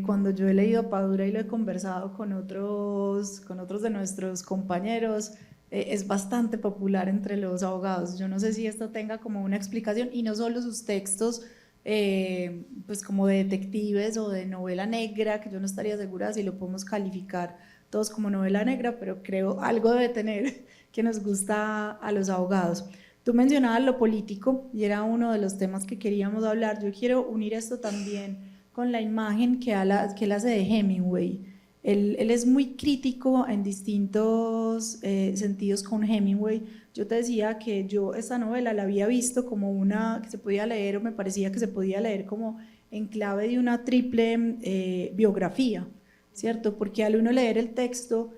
Cuando yo he leído Padura y lo he conversado con otros de nuestros compañeros, es bastante popular entre los abogados. Yo no sé si esto tenga como una explicación, y no solo sus textos, pues como de detectives o de novela negra, que yo no estaría segura si lo podemos calificar todos como novela negra, pero creo algo debe tener que nos gusta a los abogados. Tú mencionabas lo político y era uno de los temas que queríamos hablar. Yo quiero unir esto también con la imagen que él hace de Hemingway. Él es muy crítico en distintos sentidos con Hemingway. Yo te decía que yo esta novela la había visto como una que se podía leer, o me parecía que se podía leer como en clave de una triple biografía, ¿cierto? Porque al uno leer el texto,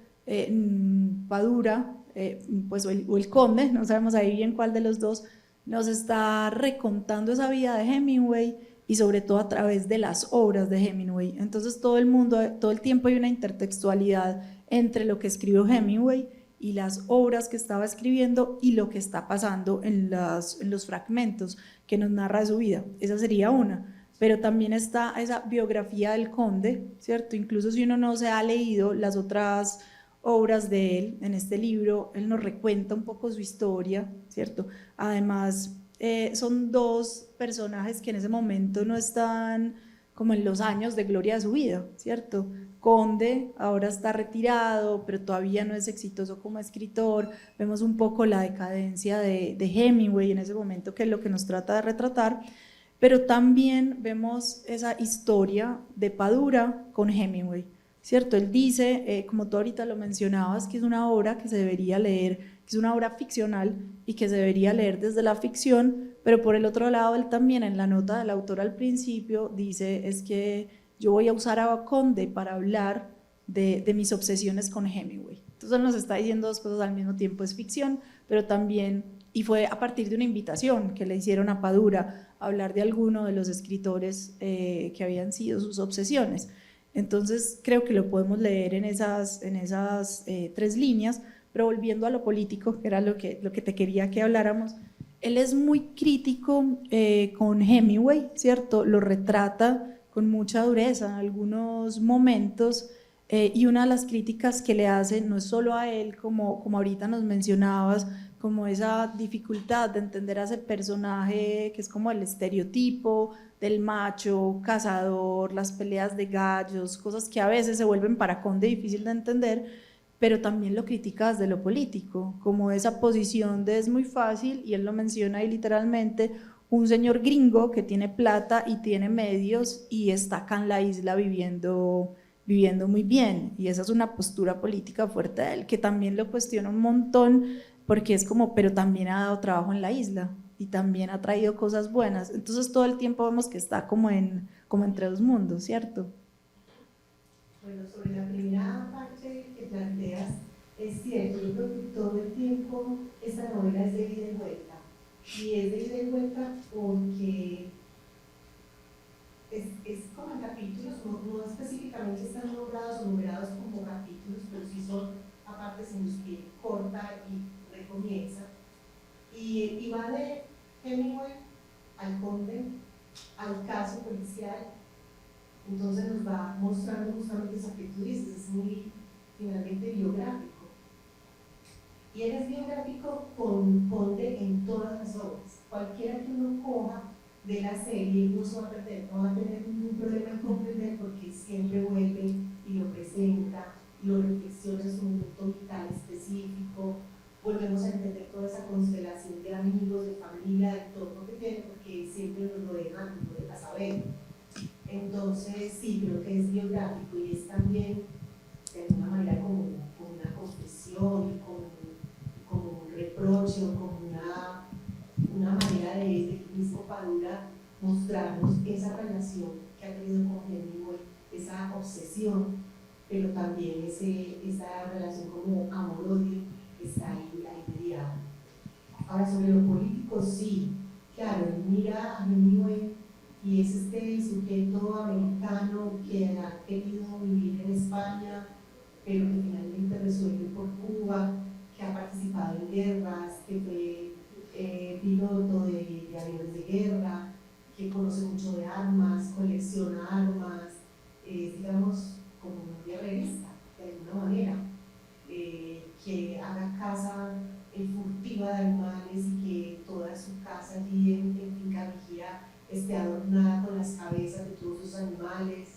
Padura, pues o el Conde, no sabemos ahí bien cuál de los dos, nos está recontando esa vida de Hemingway y sobre todo a través de las obras de Hemingway. Entonces todo el mundo, todo el tiempo hay una intertextualidad entre lo que escribió Hemingway y las obras que estaba escribiendo y lo que está pasando en los fragmentos que nos narra su vida. Esa sería una. Pero también está esa biografía del Conde, ¿cierto? Incluso si uno no se ha leído las otras obras de él en este libro, él nos recuenta un poco su historia, ¿cierto? Además, son dos personajes que en ese momento no están como en los años de gloria de su vida, ¿cierto? Conde ahora está retirado, pero todavía no es exitoso como escritor. Vemos un poco la decadencia de Hemingway en ese momento, que es lo que nos trata de retratar, pero también vemos esa historia de Padura con Hemingway, ¿cierto? Él dice, como tú ahorita lo mencionabas, que es una obra que se debería leer, que es una obra ficcional y que se debería leer desde la ficción, pero por el otro lado, él también en la nota del autor al principio dice, es que yo voy a usar a Conde para hablar de mis obsesiones con Hemingway. Entonces él nos está diciendo dos cosas al mismo tiempo, es ficción, pero también, y fue a partir de una invitación que le hicieron a Padura a hablar de alguno de los escritores que habían sido sus obsesiones. Entonces creo que lo podemos leer en esas tres líneas, pero volviendo a lo político, que era lo que te quería que habláramos, él es muy crítico con Hemingway, ¿cierto? Lo retrata con mucha dureza en algunos momentos, y una de las críticas que le hace no es solo a él, como ahorita nos mencionabas, como esa dificultad de entender a ese personaje que es como el estereotipo del macho, cazador, las peleas de gallos, cosas que a veces se vuelven para Conde difícil de entender, pero también lo critica desde lo político, como esa posición de es muy fácil, y él lo menciona ahí literalmente, un señor gringo que tiene plata y tiene medios y está acá en la isla viviendo muy bien, y esa es una postura política fuerte de él, que también lo cuestiona un montón, porque es como, pero también ha dado trabajo en la isla, y también ha traído cosas buenas, entonces todo el tiempo vemos que está como entre dos mundos, ¿cierto? Bueno, sobre la primera parte que planteas, es cierto, yo creo que todo el tiempo esta novela es de ida y vuelta, y es de ida y vuelta porque es como en capítulos, no específicamente están nombrados o numerados como capítulos, pero sí son a partes en los que corta y recomienza, y va de Hemingway al Conde, al caso policial. Entonces nos va mostrando justamente eso que tú dices, es muy finalmente biográfico. Y él es biográfico con Conde en todas las obras. Cualquiera que uno coja de la serie no se va a perder, no va a tener ningún problema en comprender, porque siempre vuelve y lo presenta, y lo reflexiona en su momento vital específico. Volvemos a entender toda esa constelación de amigos, de familia, de todo lo que tiene, porque siempre nos lo deja saber. Entonces, sí, creo que es biográfico y es también, de alguna manera, como una confesión, como un reproche o como una manera de mismo Padura mostrarnos esa relación que ha tenido con Hemingway, esa obsesión, pero también esa relación como amor-odio que está ahí mediada. Ahora, sobre lo político, sí, claro, él mira a Hemingway y es este sujeto americano que ha querido vivir en España, pero que finalmente resuelve por Cuba, que ha participado en guerras, que fue piloto de aviones de guerra, que conoce mucho de armas, colecciona armas, digamos, como un guerrerista, de alguna manera, que haga caza furtiva de animales y que toda su casa allí en Finca Vigía esté adornada todos esos animales,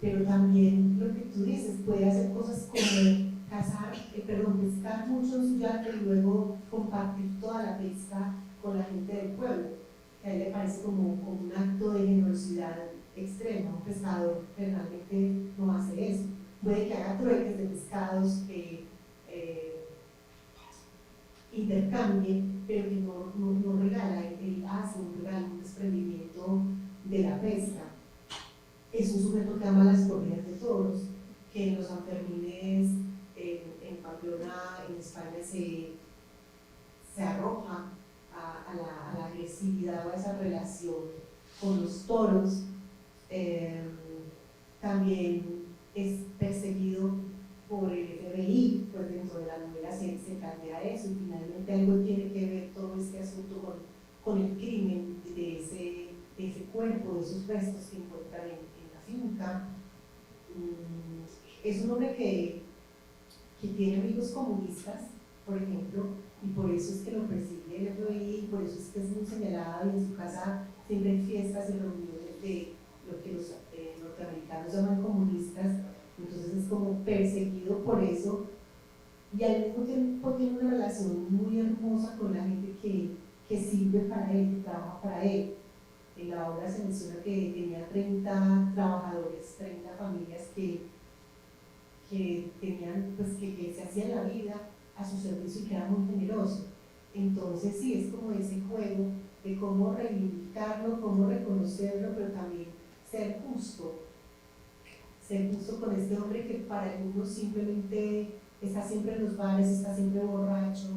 pero también lo que tú dices, puede hacer cosas como pescar mucho en su yate y luego compartir toda la pesca con la gente del pueblo, que a él le parece como un acto de generosidad extrema. Un pescador realmente no hace eso. Puede que haga trueques de pescados que intercambie, pero que no regala, él hace un regalo, un desprendimiento de la pesca. Es un sujeto que ama las corridas de toros, que en los Sanfermines, en Pamplona, en España, se arroja a la agresividad o a esa relación con los toros. También es perseguido por el FBI, pues dentro de la novela se plantea eso, y finalmente algo tiene que ver todo este asunto con el crimen de ese cuerpo, de esos restos que encuentran en la finca. Es un hombre que tiene amigos comunistas, por ejemplo, y por eso es que lo persigue el FBI, y por eso es que es muy señalado, y en su casa siempre hay fiestas y reuniones de lo que los norteamericanos llaman comunistas. Entonces es como perseguido por eso, y al mismo tiempo tiene una relación muy hermosa con la gente que sirve para él, que trabaja para él. En la obra se menciona que tenía 30 trabajadores, 30 familias que tenían, pues que se hacían la vida a su servicio y que era muy generoso. Entonces sí, es como ese juego de cómo reivindicarlo, cómo reconocerlo, pero también ser justo con este hombre que para algunos simplemente está siempre en los bares, está siempre borracho.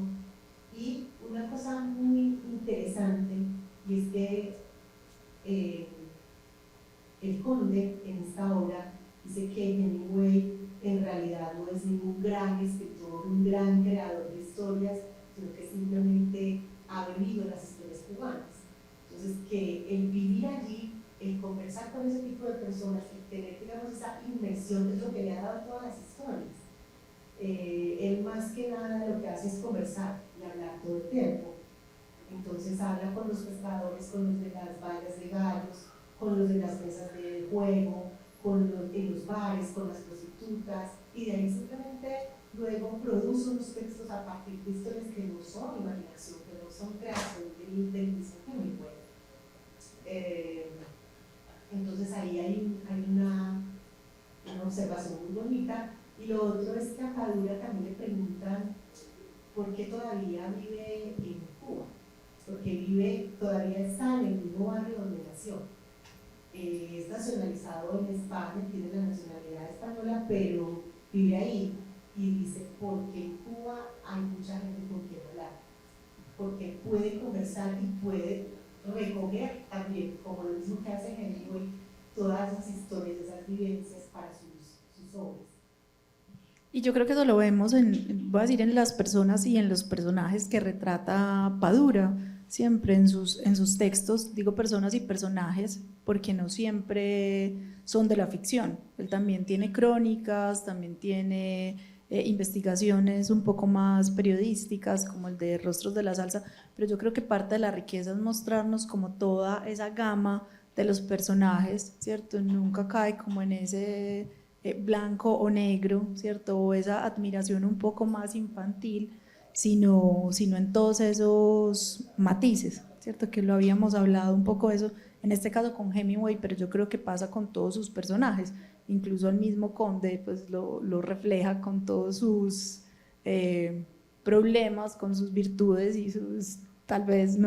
Y una cosa muy interesante, y es que el conde en esta obra dice que Hemingway en realidad no es ningún gran escritor, un gran creador de historias, sino que simplemente ha vivido las historias cubanas. Entonces, que el vivir allí, el conversar con ese tipo de personas, el tener, digamos, esa inmersión es lo que le ha dado todas las historias. Él más que nada lo que hace es conversar y hablar todo el tiempo. Entonces habla con los pescadores, con los de las vallas de gallos, con los de las mesas de juego, en los bares, con las prostitutas, y de ahí simplemente luego produce unos textos a partir de historias que no son imaginación, que no son creación del mismo Hemingway. Entonces ahí hay una observación muy bonita. Y lo otro es que a Padura también le preguntan por qué todavía vive en Cuba, porque todavía está en el mismo barrio donde nació. Es nacionalizado en España, tiene la nacionalidad española, pero vive ahí, y dice, porque en Cuba hay mucha gente con quien hablar, porque puede conversar y puede recoger también, como lo mismo que hace Hemingway, todas esas historias, esas vivencias para sus obras. Y yo creo que eso lo vemos voy a decir, en las personas y en los personajes que retrata Padura, siempre en sus textos, digo personas y personajes, porque no siempre son de la ficción. Él también tiene crónicas, también tiene investigaciones un poco más periodísticas, como el de Rostros de la Salsa, pero yo creo que parte de la riqueza es mostrarnos como toda esa gama de los personajes, ¿cierto? Nunca cae como en ese blanco o negro, ¿cierto? O esa admiración un poco más infantil, sino en todos esos matices, ¿cierto? Que lo habíamos hablado un poco de eso, en este caso con Hemingway, pero yo creo que pasa con todos sus personajes, incluso el mismo Conde pues lo refleja con todos sus problemas, con sus virtudes y sus tal vez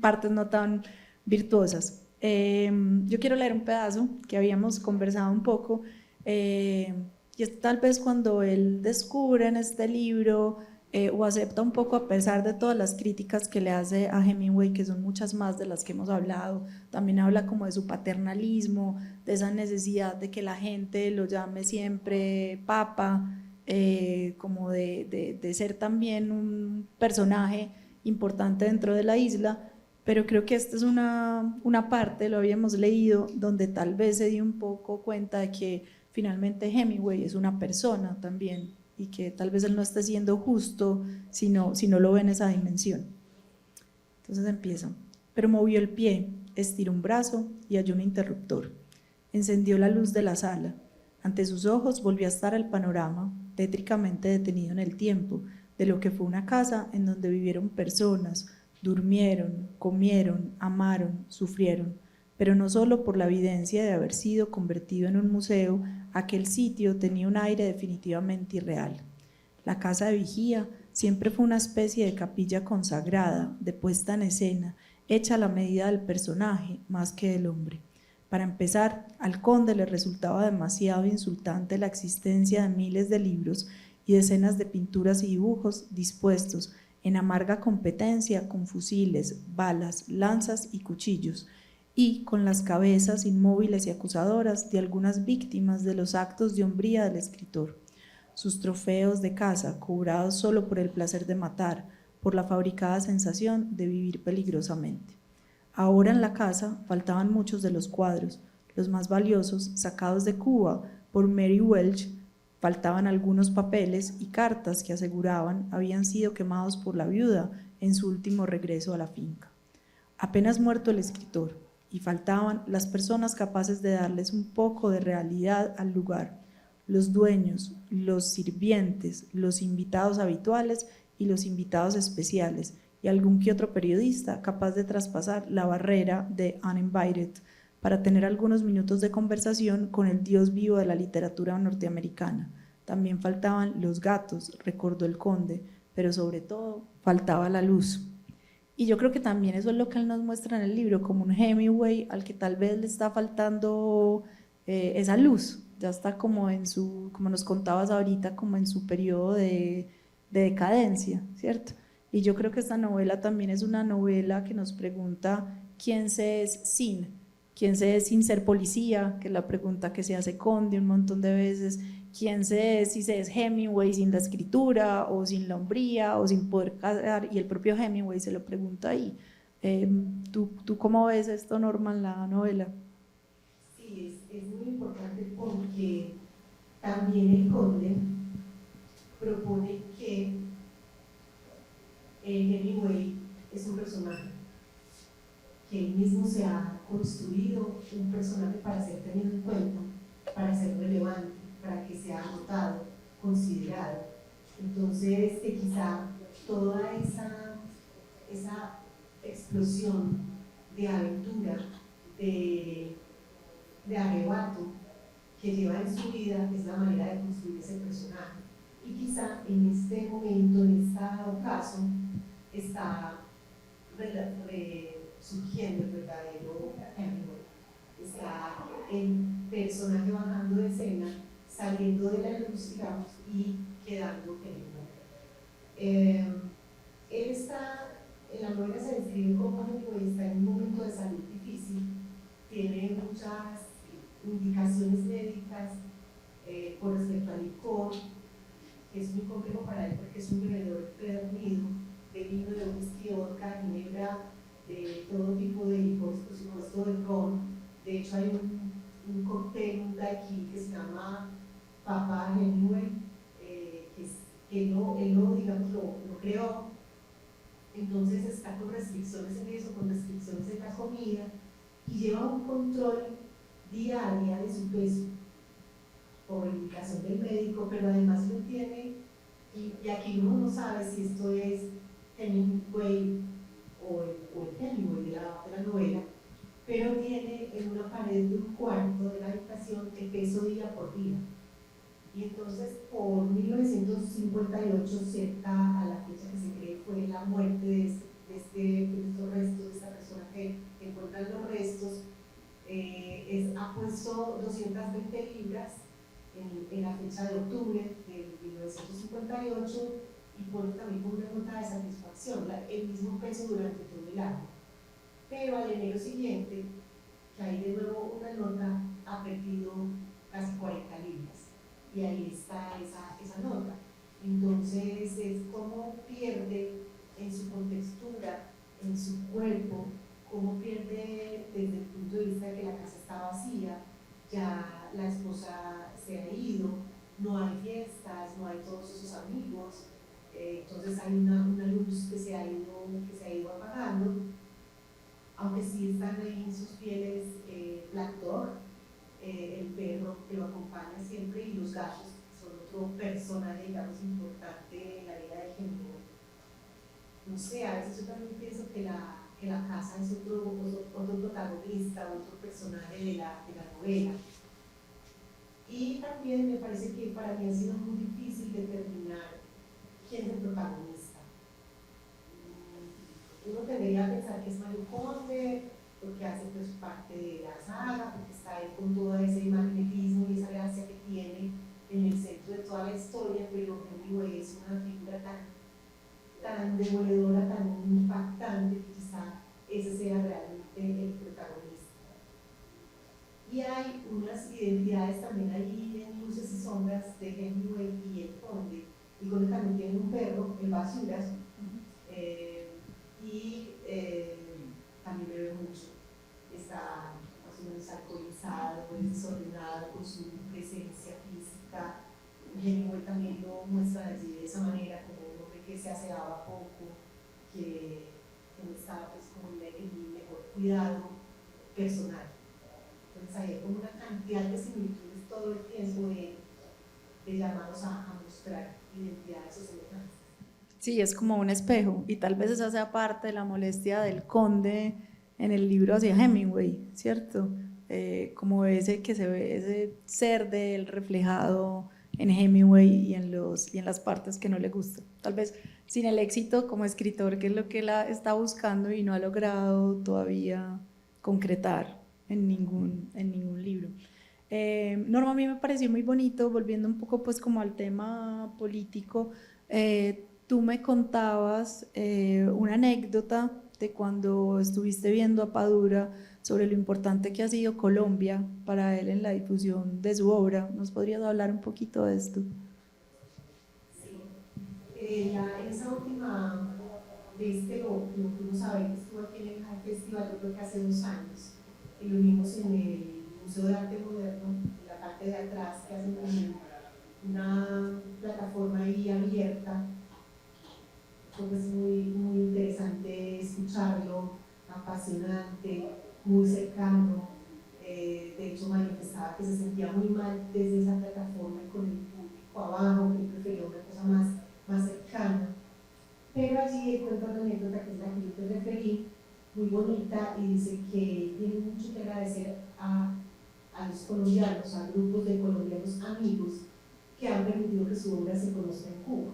partes no tan virtuosas. Yo quiero leer un pedazo que habíamos conversado un poco, y es tal vez cuando él descubre en este libro o acepta un poco a pesar de todas las críticas que le hace a Hemingway, que son muchas más de las que hemos hablado. También habla como de su paternalismo, de esa necesidad de que la gente lo llame siempre papa, como de ser también un personaje importante dentro de la isla. Pero creo que esta es una parte, lo habíamos leído, donde tal vez se dio un poco cuenta de que finalmente Hemingway es una persona también, y que tal vez él no esté siendo justo si no lo ve en esa dimensión. Entonces empieza. Pero movió el pie estiró un brazo y halló un interruptor. Encendió la luz de la sala. Ante sus ojos volvió a estar el panorama, tétricamente detenido en el tiempo, de lo que fue una casa en donde vivieron personas, durmieron, comieron, amaron, sufrieron, pero no solo por la evidencia de haber sido convertido en un museo, aquel sitio tenía un aire definitivamente irreal. La casa de vigía siempre fue una especie de capilla consagrada, de puesta en escena, hecha a la medida del personaje más que del hombre. Para empezar, al conde le resultaba demasiado insultante la existencia de miles de libros y decenas de pinturas y dibujos dispuestos en amarga competencia con fusiles, balas, lanzas y cuchillos, y con las cabezas inmóviles y acusadoras de algunas víctimas de los actos de hombría del escritor. Sus trofeos de caza, cobrados solo por el placer de matar, por la fabricada sensación de vivir peligrosamente. Ahora en la casa faltaban muchos de los cuadros, los más valiosos, sacados de Cuba por Mary Welch. Faltaban algunos papeles y cartas que aseguraban habían sido quemados por la viuda en su último regreso a la finca. Apenas muerto el escritor, y faltaban las personas capaces de darles un poco de realidad al lugar, los dueños, los sirvientes, los invitados habituales y los invitados especiales, y algún que otro periodista capaz de traspasar la barrera de uninvited para tener algunos minutos de conversación con el dios vivo de la literatura norteamericana. También faltaban los gatos, recordó el conde, pero sobre todo faltaba la luz. Y yo creo que también eso es lo que él nos muestra en el libro, como un Hemingway al que tal vez le está faltando esa luz, ya está como en su, como nos contabas ahorita, como en su periodo de decadencia, ¿cierto? Y yo creo que esta novela también es una novela que nos pregunta quién se es quién se es sin ser policía, que es la pregunta que se hace Conde un montón de veces, quién se es, si se es Hemingway sin la escritura o sin la hombría o sin poder casar, y el propio Hemingway se lo pregunta ahí. ¿Tú cómo ves esto, Norma, en la novela? Sí, es muy importante porque también el conde propone que Hemingway es un personaje, que él mismo se ha construido un personaje para ser tenido en cuenta, para ser relevante, para que sea notado, considerado. Entonces, que quizá toda esa explosión de aventura, de arrebato que lleva en su vida es la manera de construir ese personaje. Y quizá en este momento, en este caso, está surgiendo el verdadero Hemingway. Está el personaje bajando de escena, saliendo de la luz, digamos, y quedando Hemingway. Él está, en la novela se describe como Hemingway está en un momento de salud difícil, tiene muchas indicaciones médicas con respecto al licor, que es muy complejo para él porque es un bebedor predormido de vino, de whisky, vodka, de ginebra, de todo tipo de licores, por supuesto de ron. De hecho hay un cóctel, un daiquiri que se llama Papa Hemingway, que él no digamos, lo creó. Entonces está con restricciones en eso, con restricciones en la comida, y lleva un control día a día de su peso por indicación del médico, pero además lo tiene, y aquí uno no sabe si esto es Hemingway o el Hemingway de la novela, pero tiene en una pared de un cuarto de la habitación el peso día por día. Y entonces por 1958, cerca a la fecha que se cree fue la muerte de estos restos, de esta persona que encuentran los restos, ha puesto 220 libras en la fecha de octubre de 1958 y pone también como una nota de satisfacción, el mismo peso durante todo el año. Pero al enero siguiente, que hay de nuevo una nota, ha perdido casi 40 libras. Y ahí está esa nota. Entonces es como pierde en su contextura, en su cuerpo, como pierde desde el punto de vista de que la casa está vacía, ya la esposa se ha ido, no hay fiestas, no hay todos esos amigos, entonces hay una luz que se ha ido apagando, aunque sí están ahí sus fieles Black Dog, el perro que lo acompaña siempre, y los gatos, que son otro personaje, digamos, importante en la vida de Hemingway. No sé, a veces yo también pienso que la casa es otro protagonista, otro personaje de la novela. Y también me parece que para mí ha sido muy difícil determinar quién es el protagonista. Uno tendría a pensar que es Mario Conde, porque hace pues parte de la saga, porque está ahí con todo ese magnetismo y esa gracia que tiene en el centro de toda la historia, pero Hemingway es una figura tan demoledora, tan impactante, que quizá ese sea realmente el protagonista. Y hay unas identidades también ahí en Luces y Sombras de Hemingway y el Conde. El Conde también tiene un perro, el Basuras, y también bebe mucho. Está más o menos alcoholizado, es desordenado con su presencia física. Hemingway también lo muestra allí de esa manera, como un hombre que se aseaba poco, que no estaba pues, como en el mejor cuidado personal. Entonces hay como una cantidad de similitudes todo el tiempo de llamados a mostrar identidades o semejanzas. Sí, es como un espejo, y tal vez esa sea parte de la molestia del Conde en el libro hacia Hemingway, ¿cierto? Como ese que se ve, ese ser de él reflejado en Hemingway y en las partes que no le gustan. Tal vez sin el éxito como escritor, que es lo que él está buscando y no ha logrado todavía concretar en ningún libro. Norma, a mí me pareció muy bonito, volviendo un poco pues como al tema político. Tú me contabas una anécdota de cuando estuviste viendo a Padura sobre lo importante que ha sido Colombia para él en la difusión de su obra. ¿Nos podrías hablar un poquito de esto? Sí. En esa última vez que lo pudimos saber, que estuvo aquí en el High Festival, yo creo que hace 2 años, y lo vimos en el Museo de Arte Moderno, en la parte de atrás, que hacen una plataforma ahí abierta. Pues muy interesante escucharlo, apasionante, muy cercano. De hecho, manifestaba que se sentía muy mal desde esa plataforma y con el público abajo, que prefería una cosa más cercana. Pero allí cuenta una anécdota que es la que yo te referí, muy bonita, y dice que tiene mucho que agradecer a los colombianos, a grupos de colombianos amigos que han permitido que su obra se conozca en Cuba.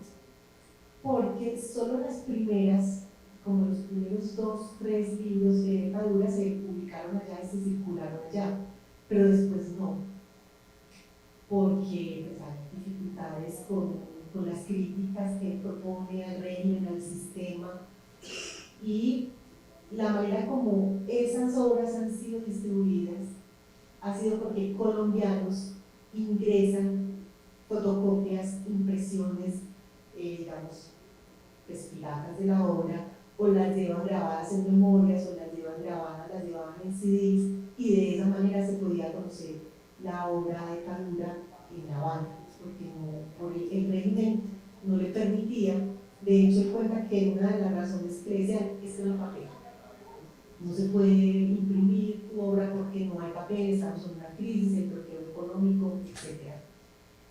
Porque solo las primeras, como los primeros 2, 3 libros de Padura se publicaron allá y se circularon allá, pero después no, porque pues, hay dificultades con las críticas que propone al régimen, al sistema, y la manera como esas obras han sido distribuidas ha sido porque colombianos ingresan fotocopias, impresiones, digamos, pues, piratas de la obra, o las llevan grabadas en memorias, o las llevan grabadas, las llevaban en CDs, y de esa manera se podía conocer la obra de Padura en La Habana, porque por el régimen no le permitía. De hecho, él cuenta que una de las razones que le decían es que no hay papel. No se puede imprimir tu obra porque no hay papel, estamos en una crisis, el bloqueo económico, etc.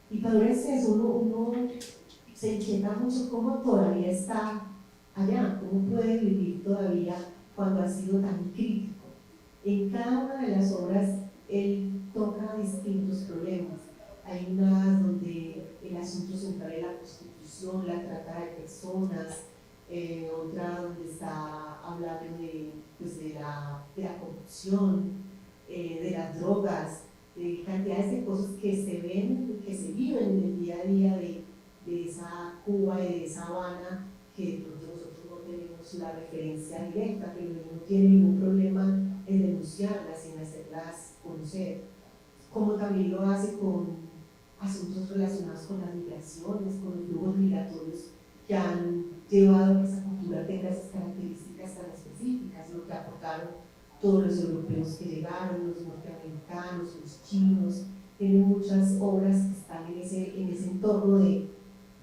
Y Padura es eso, uno se inquieta mucho cómo todavía está allá, cómo puede vivir todavía cuando ha sido tan crítico. En cada una de las obras él toca distintos problemas. Hay unas donde el asunto central es la prostitución, la trata de personas, otra donde está hablando de la corrupción, de las drogas, de cantidades de cosas que se ven, que se viven en el día a día de esa Cuba y de esa Habana, que nosotros no tenemos la referencia directa, pero él no tiene ningún problema en denunciarlas, en hacerlas conocer, como también lo hace con asuntos relacionados con las migraciones, con los flujos migratorios que han llevado a que esa cultura tenga esas características tan específicas, lo que aportaron todos los europeos que llegaron, los norteamericanos, los chinos. Tienen muchas obras que están en ese entorno de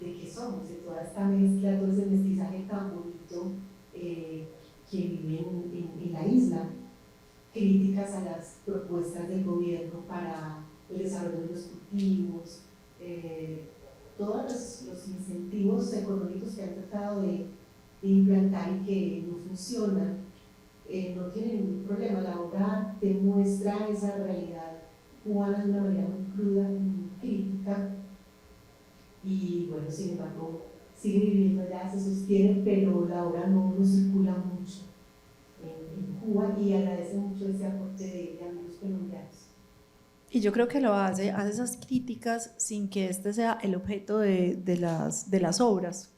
qué somos, de toda esta mezcla, todo ese mestizaje tan bonito que vive en la isla. críticas a las propuestas del gobierno para el desarrollo de los cultivos, todos los incentivos económicos que han tratado de implantar y que no funcionan, no tienen ningún problema. La obra demuestra esa realidad cubana de una manera muy cruda, muy crítica, y bueno, sin embargo, sigue viviendo allá, se sostiene, pero la obra no circula mucho en Cuba, y agradece mucho ese aporte de amigos colombianos. Y yo creo que lo hace esas críticas sin que este sea el objeto de las obras,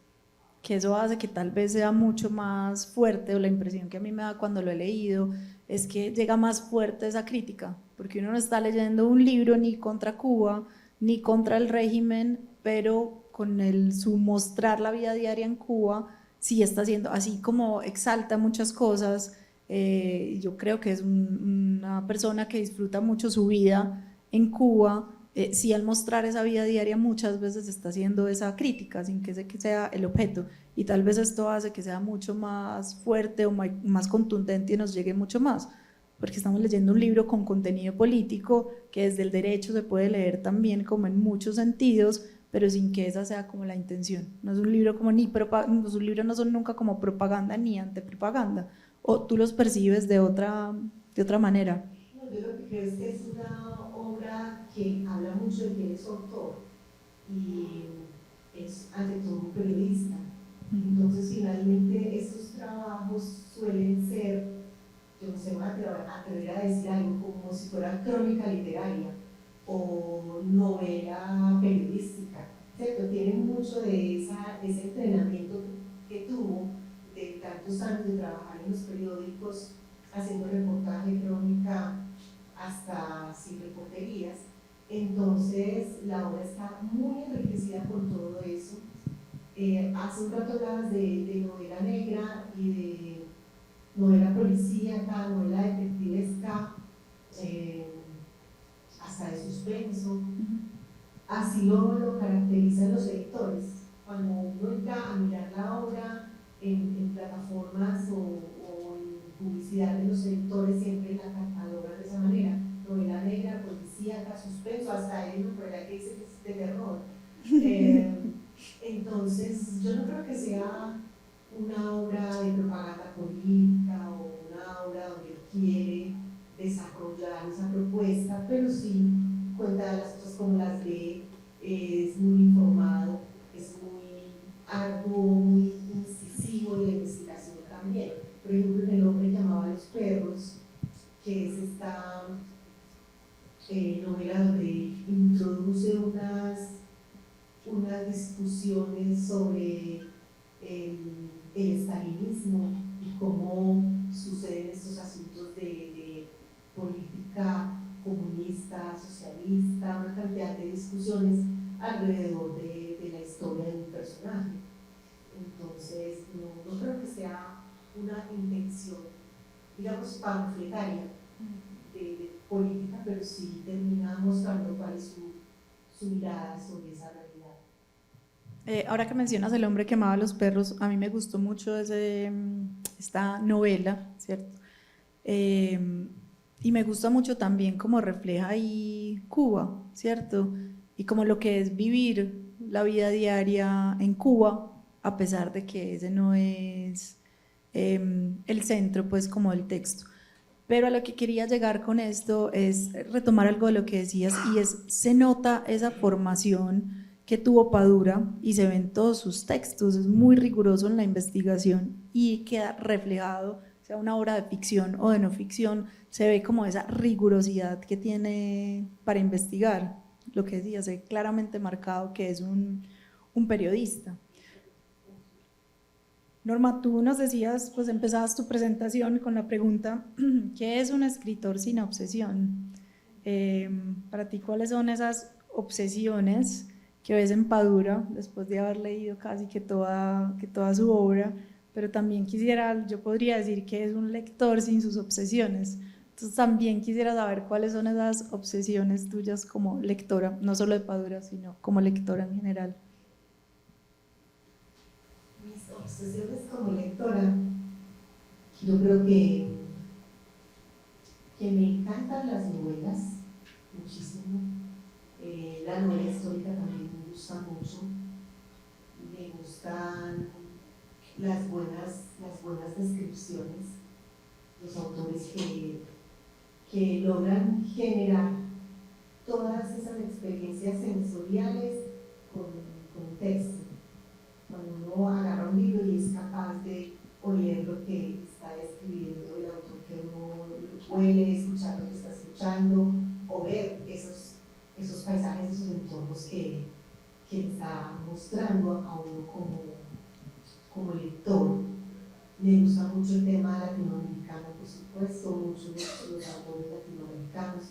que eso hace que tal vez sea mucho más fuerte, o la impresión que a mí me da cuando lo he leído es que llega más fuerte esa crítica, porque uno no está leyendo un libro ni contra Cuba, ni contra el régimen, pero con su mostrar la vida diaria en Cuba, sí está haciendo, así como exalta muchas cosas. Yo creo que es una persona que disfruta mucho su vida en Cuba. Sí, al mostrar esa vida diaria muchas veces está haciendo esa crítica sin que ese sea el objeto, y tal vez esto hace que sea mucho más fuerte o más contundente y nos llegue mucho más, porque estamos leyendo un libro con contenido político que desde el derecho se puede leer también como en muchos sentidos, pero sin que esa sea como la intención. No es un libro como los libros no son nunca como propaganda ni antipropaganda, o tú los percibes de otra manera. No, yo lo que creo es que es una obra que habla mucho de quién es su autor, y es ante todo un periodista. Entonces, finalmente, estos trabajos suelen ser, yo no sé, me atrever a decir algo como si fuera crónica literaria o novela periodística, ¿cierto? Tienen mucho de ese entrenamiento que tuvo de tantos años de trabajar en los periódicos, haciendo reportaje, crónica, hasta sin reporterías. Entonces, la obra está muy enriquecida con todo eso. Hace un rato hablabas de novela negra y de novela policíaca, novela detectivesca, hasta de suspenso. Así lo caracterizan los lectores. Cuando uno entra a mirar la obra en plataformas o en publicidad de los editores, siempre la catalogan de esa manera: novela negra, policíaca, suspenso, hasta hay una novela que dice que es de terror. Entonces, yo no creo que sea una obra de propaganda política o una obra donde quiere desarrollar esa propuesta, pero sí cuenta las cosas como las ve, es muy informado, es muy arduo, muy incisivo, y la investigación también. Por ejemplo, en El hombre llamaba a los perros, que es esta novela donde introduce unas discusiones sobre el estalinismo y cómo suceden estos asuntos de política comunista, socialista, una cantidad de discusiones alrededor de la historia de un personaje. Entonces, no creo que sea una intención, digamos, panfletaria de política, pero sí termina mostrando cuál es su mirada sobre esa realidad. Ahora que mencionas El hombre que amaba a los perros, a mí me gustó mucho esta novela, ¿cierto? Y me gusta mucho también cómo refleja ahí Cuba, ¿cierto? Y como lo que es vivir la vida diaria en Cuba, a pesar de que ese no es el centro, pues, como del texto. Pero a lo que quería llegar con esto es retomar algo de lo que decías, y se nota esa formación que tuvo Padura y se ven todos sus textos, es muy riguroso en la investigación y queda reflejado, sea una obra de ficción o de no ficción, se ve como esa rigurosidad que tiene para investigar, lo que decía, se ve claramente marcado que es un periodista. Norma, tú nos decías, pues empezabas tu presentación con la pregunta, ¿qué es un escritor sin obsesión? Para ti, ¿cuáles son esas obsesiones que ves en Padura, después de haber leído casi que toda su obra? Pero también yo podría decir que es un lector sin sus obsesiones. Entonces también quisiera saber cuáles son esas obsesiones tuyas como lectora, no solo de Padura, sino como lectora en general. Mis obsesiones como lectora, yo creo que que me encantan las novelas, muchísimo. La novela histórica también me gusta mucho. Me gustan las buenas descripciones, los autores que logran generar todas esas experiencias sensoriales con texto. Cuando uno agarra un libro y es capaz de oír lo que está escribiendo el autor, que uno puede escuchar lo que está escuchando o ver esos paisajes, esos entornos que está mostrando a uno como lector. Me gusta mucho el tema latinoamericano, por supuesto, muchos los autores latinoamericanos,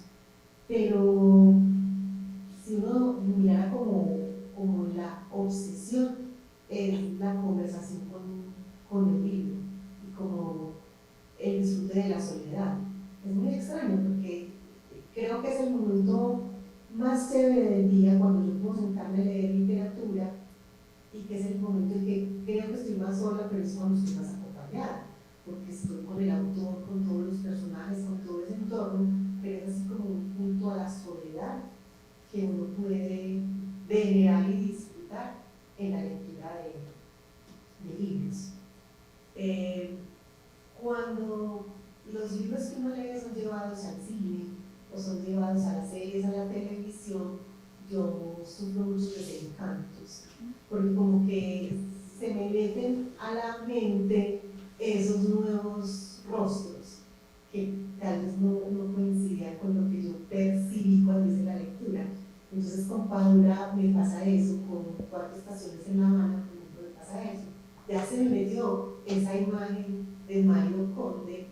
pero si uno mirara como la obsesión es la conversación con el libro y como el disfrute de la soledad. Es muy extraño porque creo que es el momento más chévere del día cuando yo puedo sentarme a leer literatura, y que es el momento en que creo que estoy más sola, pero es cuando estoy más acompañada, porque estoy con el autor, con todos los personajes, con todo ese entorno, pero es así como un punto a la soledad que uno puede venerar y disfrutar en la lectura de libros. Cuando los libros que uno lee son llevados al cine o son llevados a las series, a la televisión, yo sufro muchos desencantos, porque como que se me meten a la mente esos nuevos rostros que tal vez no coincidían con lo que yo percibí cuando hice la lectura. Entonces con Padura me pasa eso, con Cuatro estaciones en La Habana, por ejemplo, me pasa eso. Ya se me metió esa imagen de Mario Conde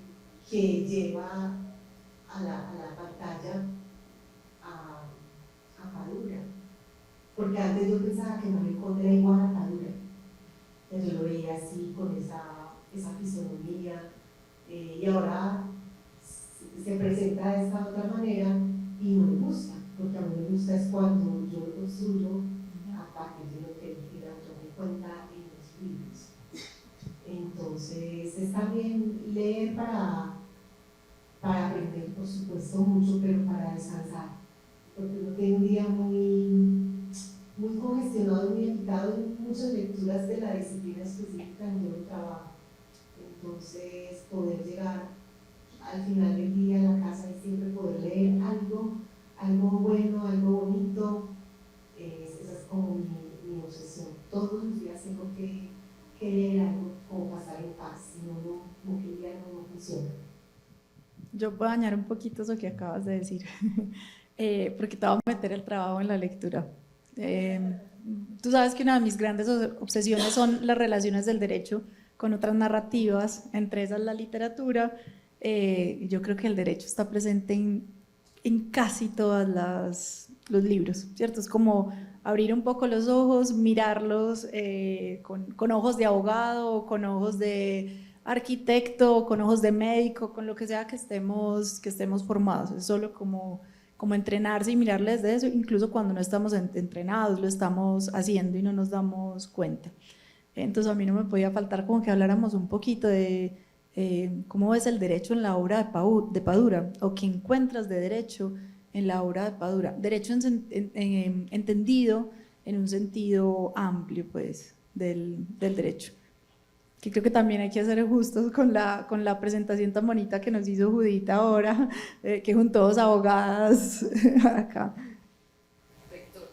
que lleva a la pantalla a Padura. Porque antes yo pensaba que Mario Conde era igual a Padura. Yo lo veía así, con esa fisonomía, y ahora se presenta de esta otra manera y no me gusta, porque a mí me gusta es cuando yo lo construyo a partir de lo que el autor me cuenta en los libros. Entonces es también leer para aprender, por supuesto, mucho, pero para descansar, porque uno tiene un día muy congestionado, muy agitado en muchas lecturas de la disciplina específica en donde uno trabaja. Entonces poder llegar al final del día a la casa y siempre poder leer algo bueno, algo bonito, esa es como mi obsesión. Todos los días tengo que leer algo como pasar en paz, si no, como que el día no funciona. Yo puedo añadir un poquito eso que acabas de decir, porque te voy a meter el trabajo en la lectura. Tú sabes que una de mis grandes obsesiones son las relaciones del derecho con otras narrativas, entre esas la literatura. Yo creo que el derecho está presente en casi todos los libros, ¿cierto? Es como abrir un poco los ojos, mirarlos con ojos de abogado, con ojos de arquitecto, con ojos de médico, con lo que sea que estemos formados. Es solo como entrenarse y mirarles de eso, incluso cuando no estamos entrenados, lo estamos haciendo y no nos damos cuenta. Entonces a mí no me podía faltar como que habláramos un poquito de cómo ves el derecho en la obra de Padura, o qué encuentras de derecho en la obra de Padura. Derecho entendido en un sentido amplio, pues, del derecho. Que creo que también hay que ser justos con la presentación tan bonita que nos hizo Judita ahora, que juntó dos abogadas acá. Lectores.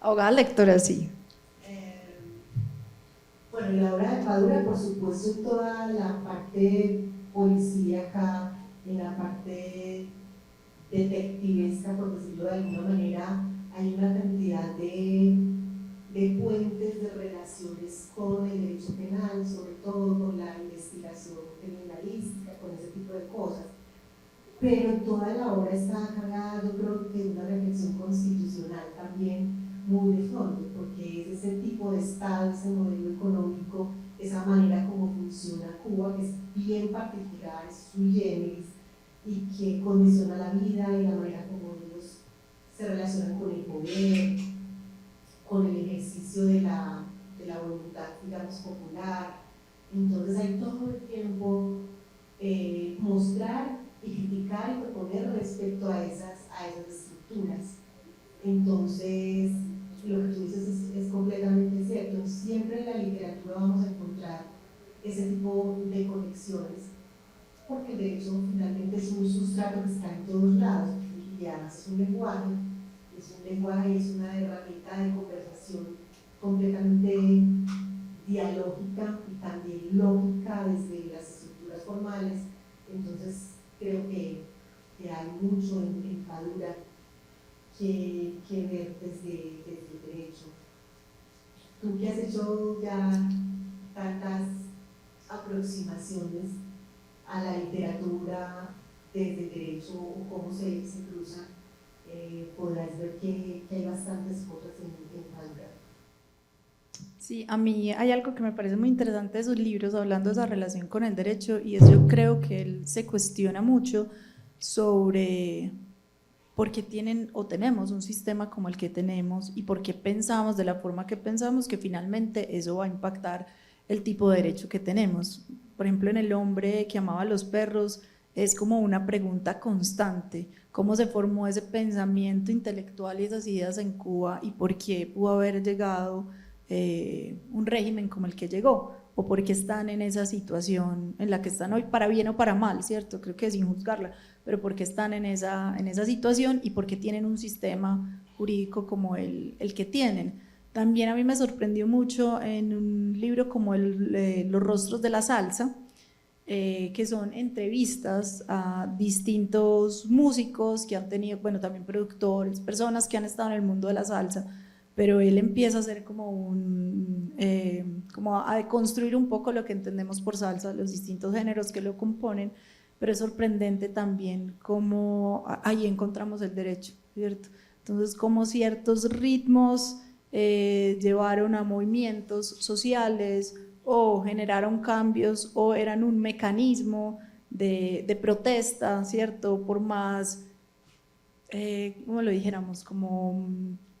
Abogadas lectoras, sí. Bueno, en la obra de Padura, por supuesto, en toda la parte policíaca, en la parte detectivesca, por decirlo de alguna manera, hay una cantidad de puentes, de relaciones con el derecho penal, sobre todo con la investigación criminalística, con ese tipo de cosas. Pero toda la obra está cargada, yo creo que de una reflexión constitucional también muy de fondo, porque es ese tipo de Estado, ese modelo económico, esa manera como funciona Cuba, que es bien particular, es sui generis, y que condiciona la vida y la manera como ellos se relacionan con el poder, con el ejercicio de la voluntad, digamos, popular. Entonces hay todo el tiempo mostrar y criticar y proponer estructuras. Entonces, lo que tú dices es completamente cierto. Siempre en la literatura vamos a encontrar ese tipo de conexiones, porque el derecho finalmente es un sustrato que está en todos lados, y además es un lenguaje, es una herramienta de conversación completamente dialógica y también lógica desde las estructuras formales. Entonces creo que hay mucho en Padura que ver desde el derecho. Tú que has hecho ya tantas aproximaciones a la literatura desde el derecho o cómo se cruzan, podrás ver que hay bastantes cosas en Padura. Sí, a mí hay algo que me parece muy interesante de sus libros, hablando de esa relación con el derecho, y es yo creo que él se cuestiona mucho sobre por qué tienen o tenemos un sistema como el que tenemos y por qué pensamos de la forma que pensamos que finalmente eso va a impactar el tipo de derecho que tenemos. Por ejemplo, en El hombre que amaba a los perros es como una pregunta constante, cómo se formó ese pensamiento intelectual y esas ideas en Cuba y por qué pudo haber llegado un régimen como el que llegó, o por qué están en esa situación en la que están hoy, para bien o para mal, ¿cierto? Creo que sin juzgarla, pero por qué están en esa situación y por qué tienen un sistema jurídico como el que tienen. También a mí me sorprendió mucho en un libro como Los rostros de la salsa, que son entrevistas a distintos músicos que han tenido, bueno, también productores, personas que han estado en el mundo de la salsa, pero él empieza a hacer como como a deconstruir un poco lo que entendemos por salsa, los distintos géneros que lo componen, pero es sorprendente también cómo ahí encontramos el derecho, ¿cierto? Entonces, cómo ciertos ritmos llevaron a movimientos sociales o generaron cambios o eran un mecanismo de protesta, ¿cierto? Por más, como lo dijéramos, como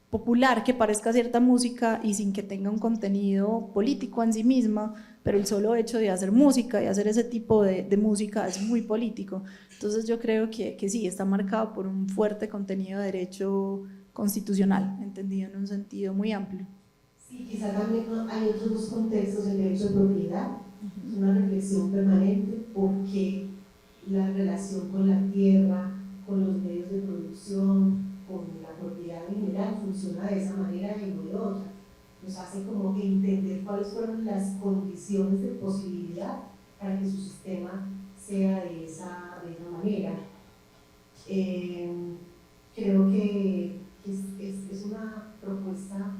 popular que parezca cierta música y sin que tenga un contenido político en sí misma, pero el solo hecho de hacer música y hacer ese tipo de música es muy político. Entonces yo creo que sí, está marcado por un fuerte contenido de derecho constitucional, entendido en un sentido muy amplio. Sí, quizá también hay otros dos contextos, el derecho de propiedad, es una reflexión permanente porque la relación con la tierra, con los medios de producción, con la propiedad en general funciona de esa manera y no de otra. Nos hace como entender cuáles fueron las condiciones de posibilidad para que su sistema sea de esa manera. Creo que es una propuesta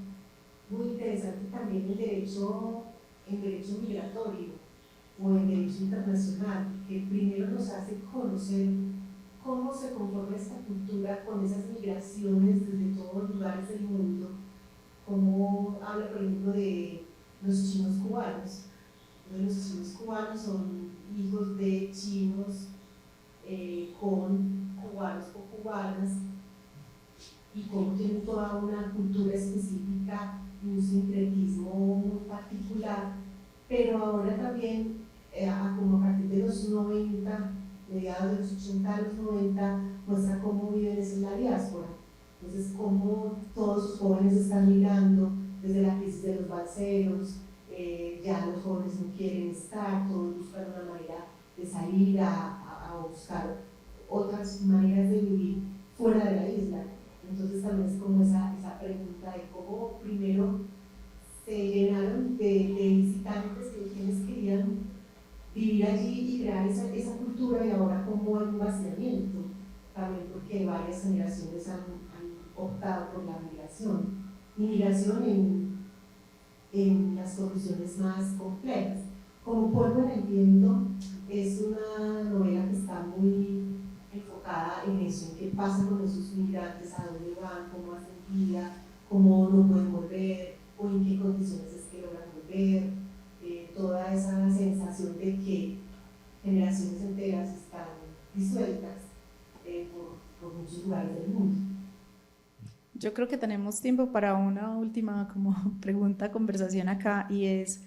muy interesante también el derecho migratorio o el derecho internacional, que primero nos hace conocer cómo se conforma esta cultura con esas migraciones desde todos los lugares del mundo, cómo habla, por ejemplo, de los chinos cubanos. Los chinos cubanos son hijos de chinos con cubanos o cubanas, y cómo tienen toda una cultura específica y un sincretismo muy particular, pero ahora también, como a partir de los 90, mediados de los 80 a los 90, muestra cómo viven en la diáspora. Entonces, cómo todos los jóvenes están migrando desde la crisis de los balseros, ya los jóvenes no quieren estar, todos buscan una manera de salir a buscar otras maneras de vivir fuera de la isla. Entonces también es como esa pregunta de cómo primero se llenaron de visitantes que quienes querían vivir allí y crear esa cultura, y ahora cómo hay un vaciamiento, también porque varias generaciones han optado por la migración en las condiciones más complejas. Como Polvo en el Viento es una novela que está muy enfocada en eso, en qué pasa con esos migrantes, a dónde van, cómo hacen vida, cómo no pueden volver, o en qué condiciones es que logran volver, toda esa sensación de que generaciones enteras están disueltas por muchos lugares del mundo. Yo creo que tenemos tiempo para una última como pregunta, conversación acá, y es,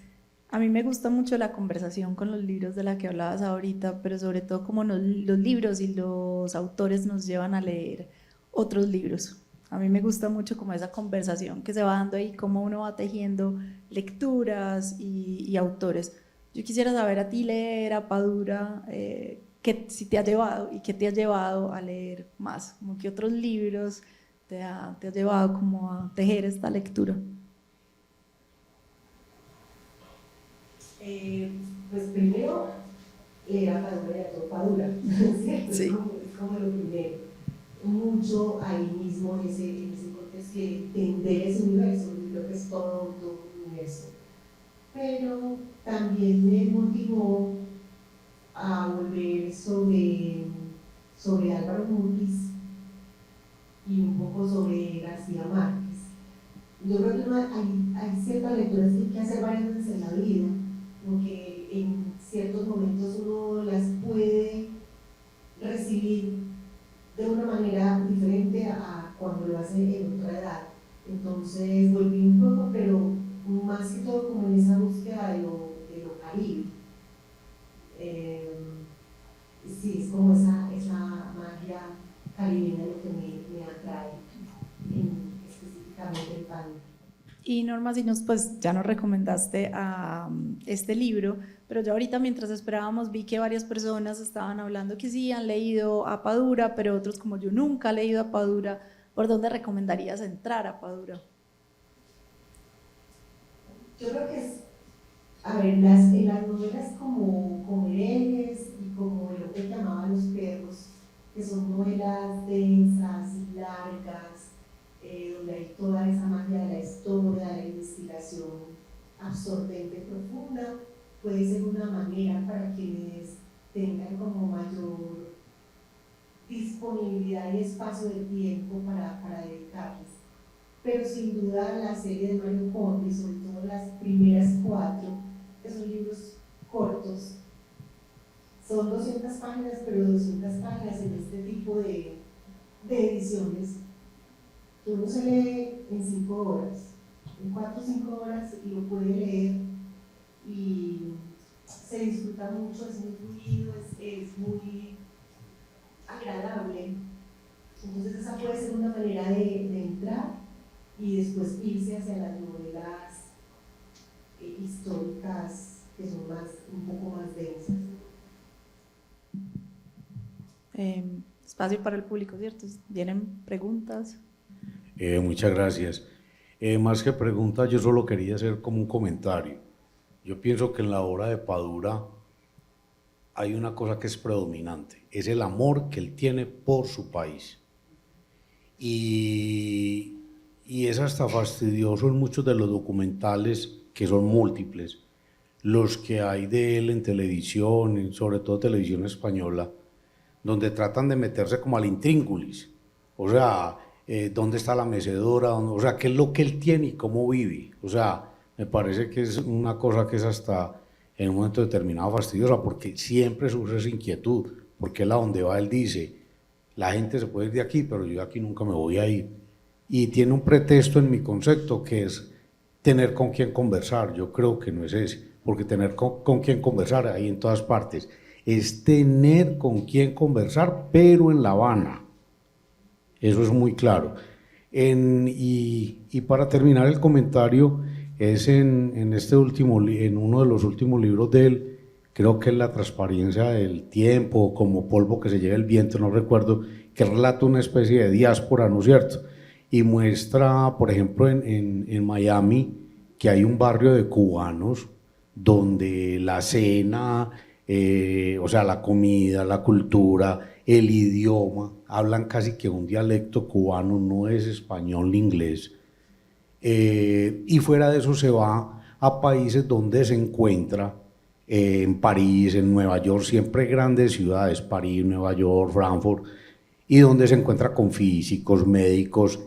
a mí me gusta mucho la conversación con los libros de la que hablabas ahorita, pero sobre todo como los libros y los autores nos llevan a leer otros libros. A mí me gusta mucho como esa conversación que se va dando ahí, cómo uno va tejiendo lecturas y autores. Yo quisiera saber a ti leer, a Padura, qué si te ha llevado y qué te ha llevado a leer más, como qué otros libros te ha llevado como a tejer esta lectura. Pues primero, leer a Padura y a todo Padura, ¿cierto? Sí. Es como lo primero. Mucho ahí mismo en ese contexto que entender ese universo, yo creo que es todo un universo. Pero también me motivó a volver sobre Álvaro Mutis y un poco sobre García Márquez. Yo creo que hay ciertas lecturas que hay que hacer varias veces en la vida, porque en ciertos momentos uno las puede recibir de una manera diferente a cuando lo hace en otra edad. Entonces volví un poco, pero más que todo como en esa búsqueda de lo caribe. Sí, es como esa magia caribeña lo que me atrae, específicamente el pan. Y Norma, si pues ya nos recomendaste este libro, pero yo ahorita mientras esperábamos vi que varias personas estaban hablando que sí han leído a Padura, pero otros como yo nunca he leído a Padura. ¿Por dónde recomendarías entrar a Padura? Yo creo que es, a ver, en las novelas como Herejes y como El hombre que amaba a los perros, que son novelas densas y largas, donde hay toda esa magia de la historia, de la investigación absorbente, profunda, puede ser una manera para quienes tengan como mayor disponibilidad y espacio de tiempo para dedicarles. Pero sin duda la serie de Mario Conde, sobre todo las primeras 4, que son libros cortos, son 200 páginas, pero 200 páginas en este tipo de ediciones, que uno se lee en 5 horas, en 4 o 5 horas, y lo puede leer y se disfruta mucho, es muy fluido, es muy agradable. Entonces esa puede ser una manera de entrar y después irse hacia las novelas históricas que son un poco más densas. Espacio para el público, ¿cierto? ¿Vienen preguntas? Muchas gracias. Más que preguntas, yo solo quería hacer como un comentario. Yo pienso que en la obra de Padura hay una cosa que es predominante, es el amor que él tiene por su país. Y es hasta fastidioso en muchos de los documentales, que son múltiples, los que hay de él en televisión, sobre todo televisión española, donde tratan de meterse como al intríngulis, o sea, dónde está la mecedora, o sea, qué es lo que él tiene y cómo vive. O sea, me parece que es una cosa que es hasta en un momento determinado fastidiosa, porque siempre surge esa inquietud, porque él a donde va, él dice, la gente se puede ir de aquí, pero yo de aquí nunca me voy a ir. Y tiene un pretexto en mi concepto, que es tener con quién conversar. Yo creo que no es ese, porque tener con quién conversar hay en todas partes. Es tener con quién conversar, pero en La Habana. Eso es muy claro. Y para terminar el comentario, es en uno de los últimos libros de él, creo que es La transparencia del tiempo, como polvo que se lleva el viento, no recuerdo, que relata una especie de diáspora, ¿no es cierto? Y muestra, por ejemplo, en Miami, que hay un barrio de cubanos donde la cena, o sea, la comida, la cultura, el idioma, hablan casi que un dialecto cubano, no es español ni inglés. Y fuera de eso se va a países donde se encuentra, en París, en Nueva York, siempre grandes ciudades, París, Nueva York, Frankfurt, y donde se encuentra con físicos, médicos,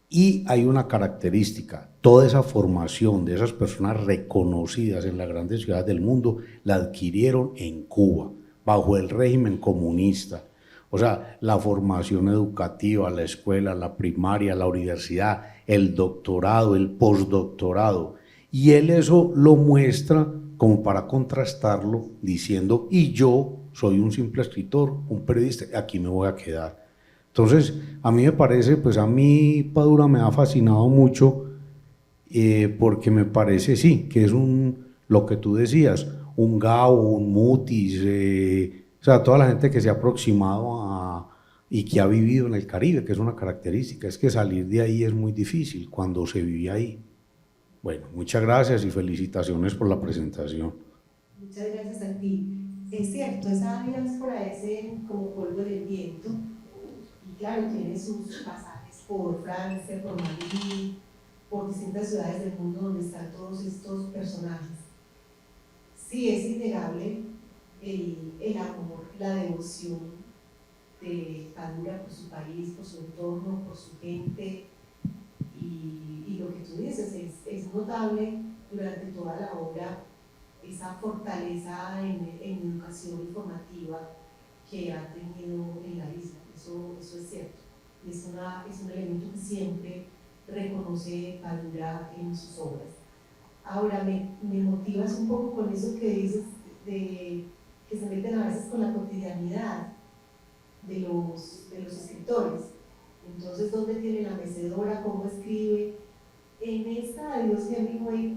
y hay una característica, toda esa formación de esas personas reconocidas en las grandes ciudades del mundo la adquirieron en Cuba, bajo el régimen comunista. O sea, la formación educativa, la escuela, la primaria, la universidad, el doctorado, el postdoctorado, y él eso lo muestra como para contrastarlo, diciendo, y yo soy un simple escritor, un periodista, aquí me voy a quedar. Entonces, a mí me parece, pues a mí Padura me ha fascinado mucho porque me parece, sí, que es lo que tú decías, un Gao, un Mutis, o sea, toda la gente que se ha aproximado y que ha vivido en el Caribe, que es una característica, es que salir de ahí es muy difícil cuando se vive ahí. Bueno, muchas gracias y felicitaciones por la presentación. Muchas gracias a ti. Es cierto, esa diáspora es como polvo del viento, y claro, tiene sus pasajes por Francia, por Madrid, por distintas ciudades del mundo donde están todos estos personajes. Sí, es innegable el amor, la devoción de Padura por su país, por su entorno, por su gente, y lo que tú dices es notable durante toda la obra esa fortaleza en educación informativa que ha tenido en la isla. Eso es cierto, y es un elemento que siempre reconoce Padura en sus obras. Ahora, me motivas un poco con eso que dices, de que se meten a veces con la cotidianidad de los escritores. Entonces, ¿dónde tiene la mecedora? ¿Cómo escribe? En esta de Dios Hemingway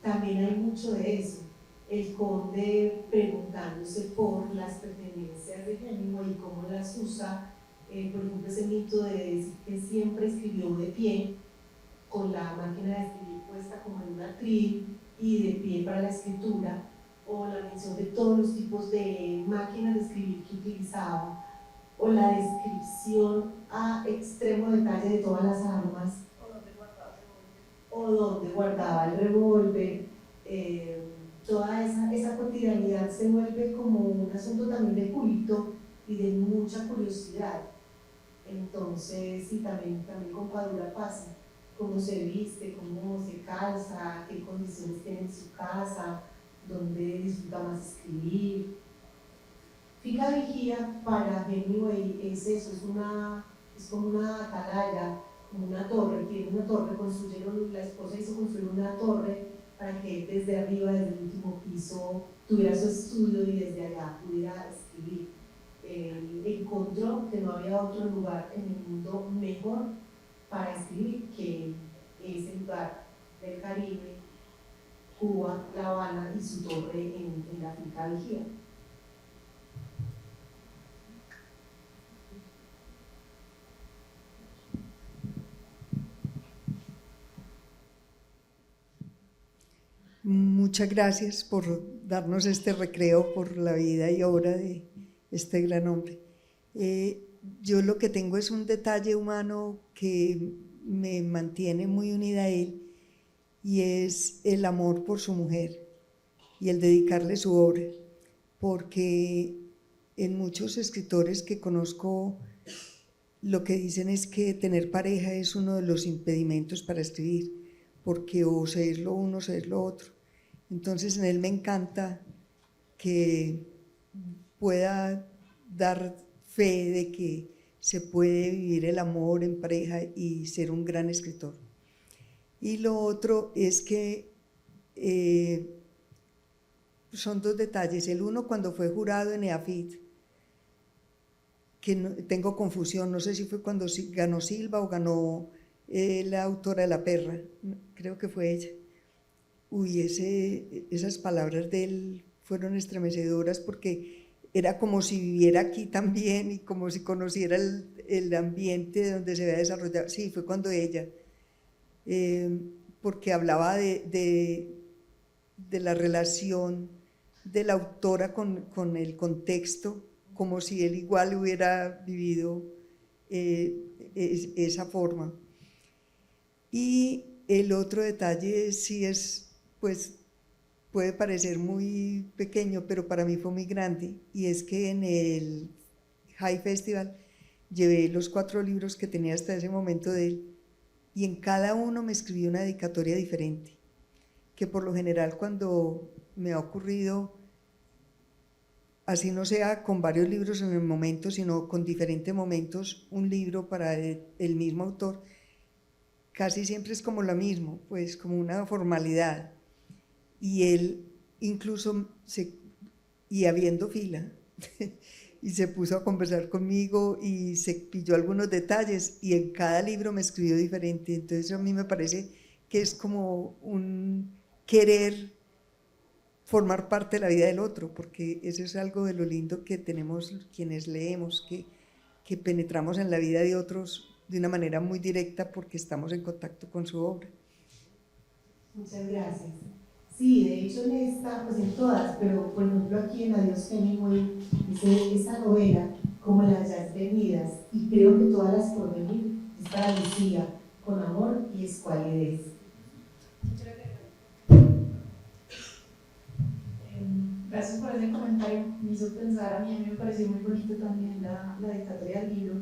también hay mucho de eso. El conde preguntándose por las pertenencias de Hemingway y cómo las usa. Por ejemplo, ese mito de decir que siempre escribió de pie, con la máquina de escribir puesta como en un atril y de pie para la escritura, o la mención de todos los tipos de máquinas de escribir que utilizaba, o la descripción a extremo detalle de todas las armas, o donde guardaba el revólver. Toda esa cotidianidad se vuelve como un asunto también de culto y de mucha curiosidad. Entonces, sí, también con Padura pasa, cómo se viste, cómo se calza, qué condiciones tiene en su casa, dónde disfruta más escribir. Finca Vigía para Hemingway es eso, es como una atalaya, como una torre, tiene una torre, la esposa hizo construir una torre para que desde arriba, desde el último piso, tuviera su estudio y desde allá pudiera escribir. Encontró que no había otro lugar en el mundo mejor para escribir que ese lugar del Caribe, Cuba, La Habana y su torre en la Finca Vigía. Muchas gracias por darnos este recreo por la vida y obra de este gran hombre. Yo lo que tengo es un detalle humano que me mantiene muy unida a él, y es el amor por su mujer y el dedicarle su obra, porque en muchos escritores que conozco lo que dicen es que tener pareja es uno de los impedimentos para escribir, porque o se es lo uno o se es lo otro. Entonces en él me encanta que pueda dar fe de que se puede vivir el amor en pareja y ser un gran escritor. Y lo otro es que son dos detalles. El uno, cuando fue jurado en EAFIT, que no, tengo confusión, no sé si fue cuando ganó Silva o ganó la autora de La Perra, creo que fue ella. Uy, esas palabras de él fueron estremecedoras, porque era como si viviera aquí también y como si conociera el ambiente donde se había desarrollado. Sí, fue cuando ella, porque hablaba de la relación de la autora con el contexto, como si él igual hubiera vivido esa forma. Y el otro detalle sí es, pues puede parecer muy pequeño, pero para mí fue muy grande, y es que en el High Festival llevé los 4 libros que tenía hasta ese momento de él, y en cada uno me escribió una dedicatoria diferente, que por lo general cuando me ha ocurrido, así no sea con varios libros en el momento, sino con diferentes momentos, un libro para el mismo autor, casi siempre es como lo mismo, pues como una formalidad. Y él incluso, y habiendo fila, y se puso a conversar conmigo y se pilló algunos detalles y en cada libro me escribió diferente. Entonces a mí me parece que es como un querer formar parte de la vida del otro, porque eso es algo de lo lindo que tenemos quienes leemos, que penetramos en la vida de otros de una manera muy directa porque estamos en contacto con su obra. Muchas gracias. Sí, de hecho en esta, pues en todas, pero por ejemplo aquí en Adiós Hemingway dice esta novela como las ya venidas, y creo que todas las por venir es para Lucía, con amor y escualidez. Gracias por ese comentario, me hizo pensar, a mí me pareció muy bonito también la dedicatoria del libro,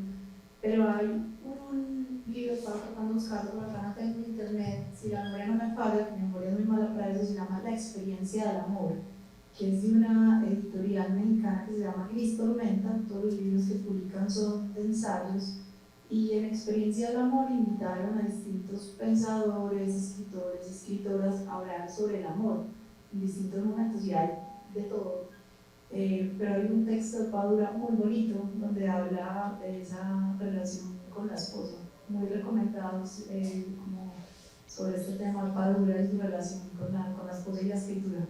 pero hay un libro, estaba tratando de buscarlo, por acá no tengo internet, si la memoria no me falla, mi memoria es muy mala para eso, se llama La experiencia del amor, que es de una editorial mexicana que se llama Gris Tormenta. Todos los libros que publican son de ensayos, y en Experiencia del Amor invitaron a distintos pensadores, escritores, escritoras a hablar sobre el amor en distintos momentos, y hay de todo, pero hay un texto de Padura muy bonito donde habla de esa relación con la esposa, muy recomendados como sobre este tema de Padura y su relación con la esposa y la escritura.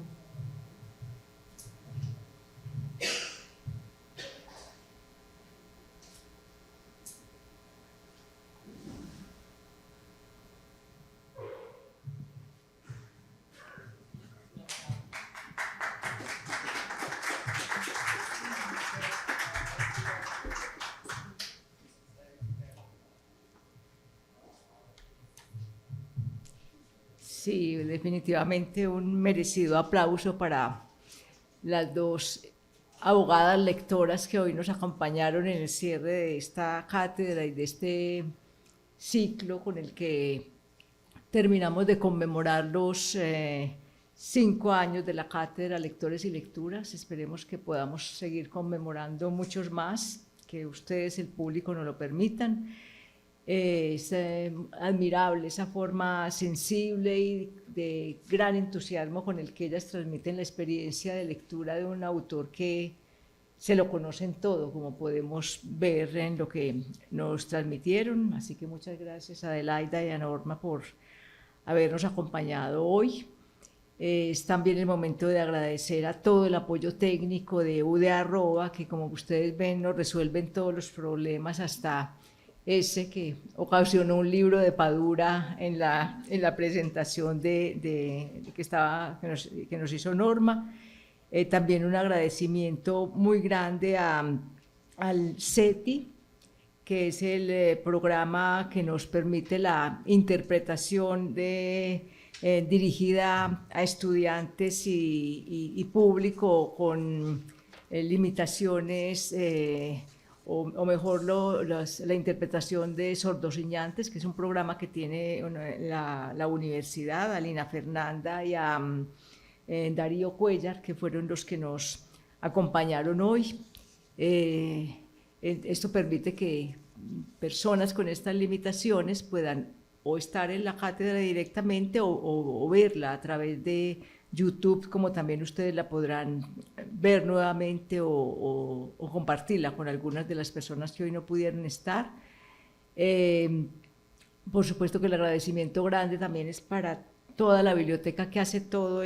Sí, definitivamente un merecido aplauso para las dos abogadas lectoras que hoy nos acompañaron en el cierre de esta cátedra y de este ciclo con el que terminamos de conmemorar los 5 años de la cátedra Lectores y Lecturas. Esperemos que podamos seguir conmemorando muchos más, que ustedes, el público, nos lo permitan. Es admirable esa forma sensible y de gran entusiasmo con el que ellas transmiten la experiencia de lectura de un autor que se lo conocen todo, como podemos ver en lo que nos transmitieron. Así que muchas gracias a Adelaida y a Norma por habernos acompañado hoy. Es también el momento de agradecer a todo el apoyo técnico de UDA Arroba, que como ustedes ven nos resuelven todos los problemas, hasta ese que ocasionó un libro de Padura en la presentación que nos hizo Norma. También un agradecimiento muy grande al CETI, que es el programa que nos permite la interpretación dirigida a estudiantes y público con limitaciones, o mejor la interpretación de sordoseñantes, que es un programa que tiene la universidad, a Lina Fernanda y a Darío Cuellar, que fueron los que nos acompañaron hoy. Esto permite que personas con estas limitaciones puedan o estar en la cátedra directamente o verla a través de YouTube, como también ustedes la podrán ver nuevamente o compartirla con algunas de las personas que hoy no pudieron estar. Por supuesto que el agradecimiento grande también es para toda la biblioteca que hace todo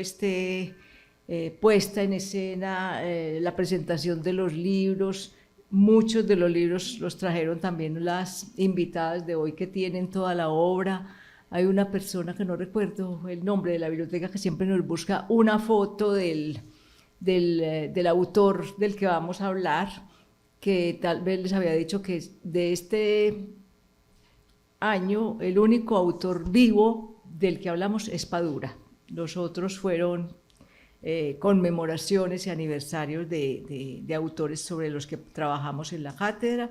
puesta en escena, la presentación de los libros. Muchos de los libros los trajeron también las invitadas de hoy que tienen toda la obra. Hay una persona que no recuerdo el nombre de la biblioteca que siempre nos busca una foto del autor del que vamos a hablar, que tal vez les había dicho que de este año el único autor vivo del que hablamos es Padura. Los otros fueron conmemoraciones y aniversarios de autores sobre los que trabajamos en la cátedra.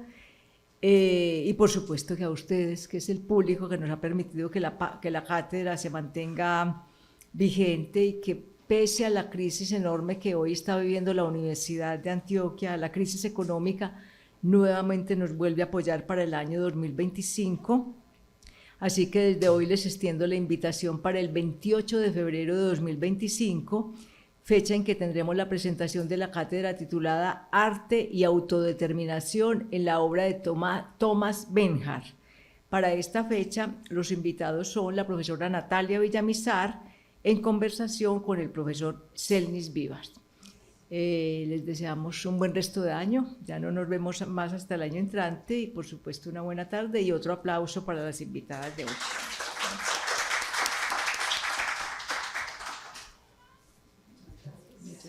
Y por supuesto que a ustedes, que es el público que nos ha permitido que la cátedra se mantenga vigente y que pese a la crisis enorme que hoy está viviendo la Universidad de Antioquia, la crisis económica, nuevamente nos vuelve a apoyar para el año 2025. Así que desde hoy les extiendo la invitación para el 28 de febrero de 2025, fecha en que tendremos la presentación de la cátedra titulada Arte y Autodeterminación en la obra de Thomas Benhart. Para esta fecha, los invitados son la profesora Natalia Villamizar, en conversación con el profesor Selnis Vivas. Les deseamos un buen resto de año, ya no nos vemos más hasta el año entrante y por supuesto una buena tarde y otro aplauso para las invitadas de hoy.